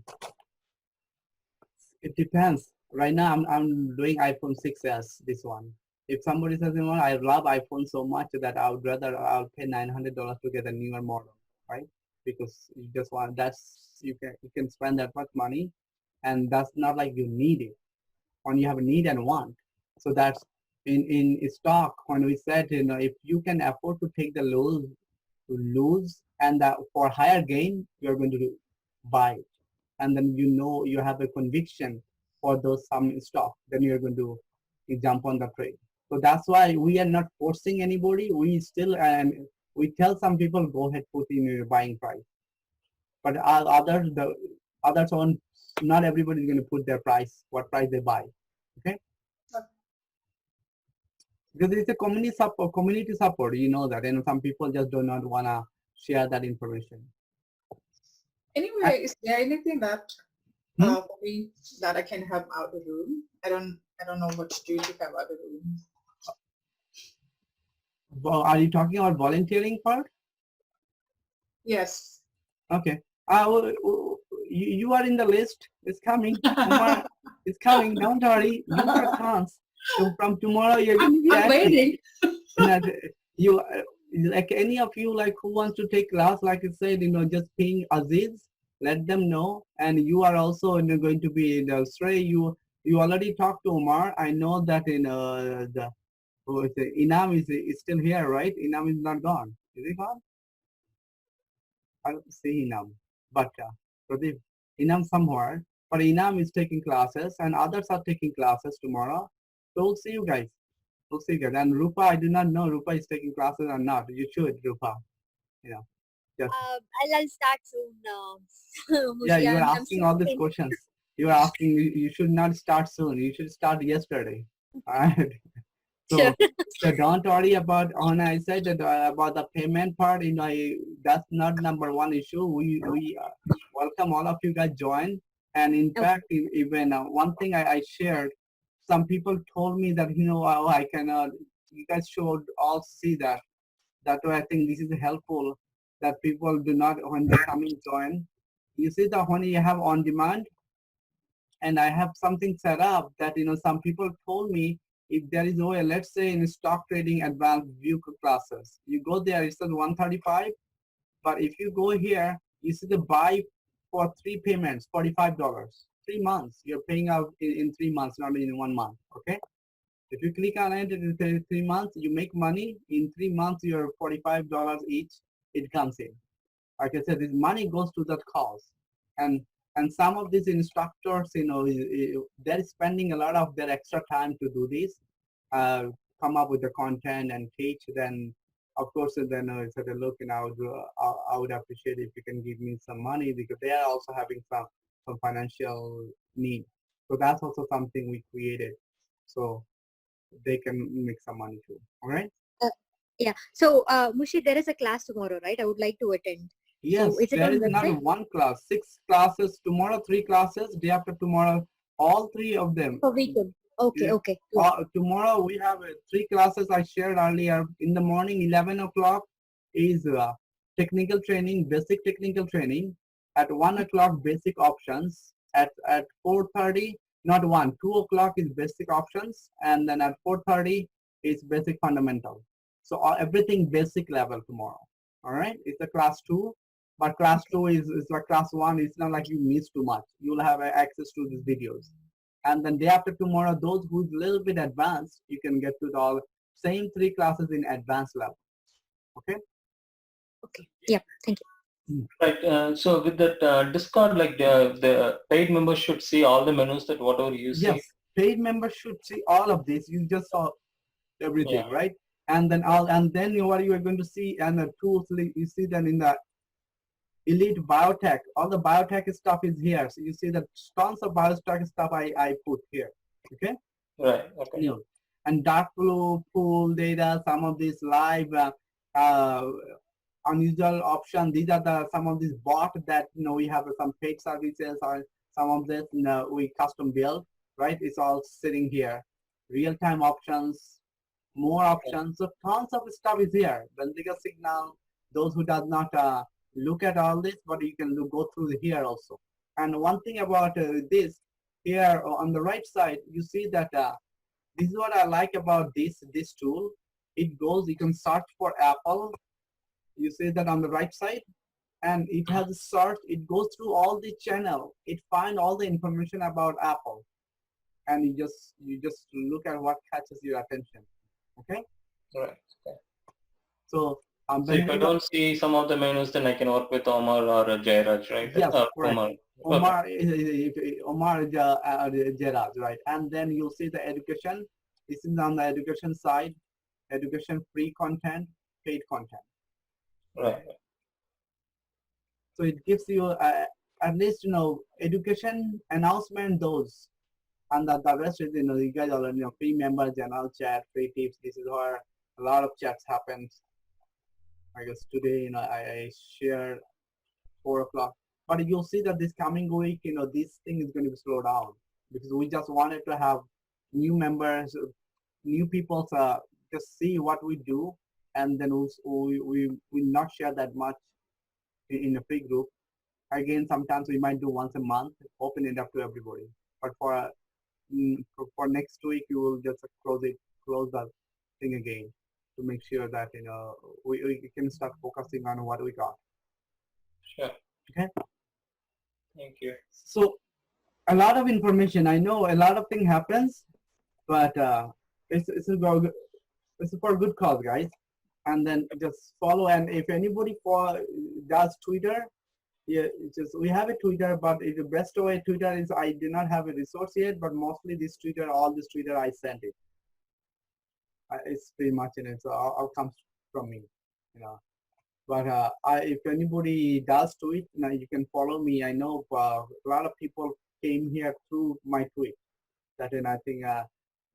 it depends. Right now, I'm doing iPhone 6s, this one. If somebody says, I love iPhone so much that I'll pay $900 to get a newer model, right? Because you just want, you can spend that much money, and that's not like you need it. When you have a need and want. So that's in stock, when we said, if you can afford to take the lose and for higher gain, you're going to buy it. And then you have a conviction for those some stock, then you're going to jump on the trade. So that's why we are not forcing anybody. We still, and we tell some people, go ahead, put in your buying price. But others on, not everybody is going to put their price, what price they buy. Okay? Because it's a community support, you know that, and some people just do not want to share that information. Anyway, is there anything that for me that I can help out the room? I don't know what to do to help out the room. Well, are you talking about volunteering part? Yes. Okay. You are in the list. It's coming. It's coming. Don't worry. You have chance. So from tomorrow you're going to be I'm waiting. You like any of you like who wants to take class, like I said, just ping Aziz, let them know. And you are also going to be in Shrey. You already talked to Omar. I know that Inam is still here, right? Inam is not gone. Is he gone? I don't see Inam, but Pradeep, Inam somewhere. But Inam is taking classes, and others are taking classes tomorrow. So we'll see you guys. We'll see you guys. And Rupa, I do not know Rupa is taking classes or not. You should, Rupa. Just. I'll start soon. Yeah, you are I'm asking all these questions. You are asking. You should not start soon. You should start yesterday. All right. So, so don't worry about, when I said that about the payment part, that's not number one issue. We welcome all of you guys join. And in fact, even one thing I shared, some people told me that, I cannot, you guys should all see that. That way I think this is helpful, that people do not, when they come in join, you see that when you have on demand, and I have something set up that, some people told me, if there is a way, let's say in stock trading advanced view classes, you go there, it says 135, but if you go here, you see the buy for 3 payments, $45, 3 months, you're paying out in 3 months, not in 1 month, okay? If you click on it in 3 months, you make money, in 3 months, you're $45 each, it comes in. Like I said, this money goes to that cause. And some of these instructors, they're spending a lot of their extra time to do this, come up with the content and teach. Then, of course, then I said, look, I would appreciate if you can give me some money, because they are also having some financial need. So that's also something we created, so they can make some money too. All right? Yeah. So, Mushi, there is a class tomorrow, right? I would like to attend. Yes, So is it there on is not website? one class, 6 classes, tomorrow 3 classes, day after tomorrow, all 3 of them. For weekend. Okay, Yeah. okay. Tomorrow we have 3 classes I shared earlier. In the morning, 11 o'clock is technical training, basic technical training. At 1 o'clock, basic options. At 4:30, not 1, 2 o'clock is basic options. And then at 4:30 is basic fundamental. So everything basic level tomorrow. All right, it's a class 2. But class 2 is like class 1. It's not like you miss too much. You'll have access to these videos. And then day after tomorrow, those who's a little bit advanced, you can get to the same 3 classes in advanced level. Okay? Okay. Yeah, thank you. Right. So with that Discord, like the paid members should see all the menus that whatever you see. Yes, paid members should see all of this. You just saw everything, Yeah. right? And then what you are going to see, and the tools you see them in the elite biotech. All the biotech stuff is here. So you see the tons of biotech stuff I put here. Okay. Right. Okay. And dark blue pool data, some of these live unusual option. These are some of these bot that we have some paid services, or some of this we custom build, right? It's all sitting here. Real-time options, more options. So tons of stuff is here. Vendor signal, those who does not look at all this, but you can go through here also. And one thing about this, here on the right side, you see that this is what I like about this tool. It goes, you can search for Apple. You see that on the right side, and it has a search. It goes through all the channel. It finds all the information about Apple, and you just look at what catches your attention. Okay. Right. Okay. So So if I don't see some of the menus, then I can work with Omar or Jairaj, right? yes, correct. Omar. Omar Okay. Omar Gerard, right? And then you'll see the education. This is on the education side. Education, free content, paid content. Right. So it gives you at least education announcement, those, and the rest is you guys already free member general chat, free tips. This is where a lot of chats happens. I guess today I shared 4 o'clock, but you'll see that this coming week this thing is going to slow down because we just wanted to have new members, new people just see what we do, and then we will not share that much in a free group. Again, sometimes we might do once a month, open it up to everybody. But for next week, you will just close that thing again to make sure that we can start focusing on what we got. Sure. Okay. Thank you. So a lot of information. I know a lot of thing happens, but it's for good cause, guys. And then just follow. And if anybody does Twitter, yeah, we have a Twitter, but the best way Twitter is I do not have a resource yet, but mostly all this Twitter I sent it. It's pretty much in it, so all comes from me, But if anybody does tweet, you can follow me. I know a lot of people came here through my tweet. That and I think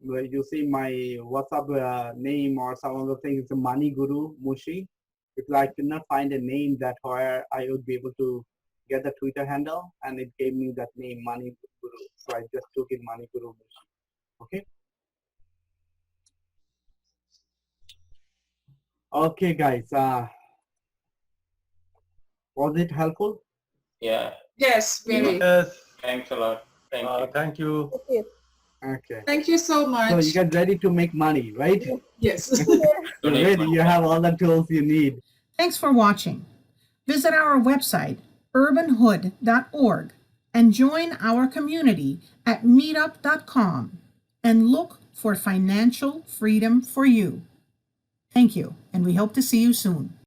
you see my WhatsApp name or some of the things, Money Guru Mushi. Because I could not find a name that where I would be able to get the Twitter handle, and it gave me that name, Money Guru. So I just took it, Money Guru Mushi. Okay. Okay, guys. Was it helpful? Yeah. Yes, very. Yes. Thanks a lot. Thank you. Thank you. Okay. Thank you so much. So you get ready to make money, right? Yes. You're ready. You have all the tools you need. Thanks for watching. Visit our website, urbanhood.org, and join our community at meetup.com and look for financial freedom for you. Thank you, and we hope to see you soon.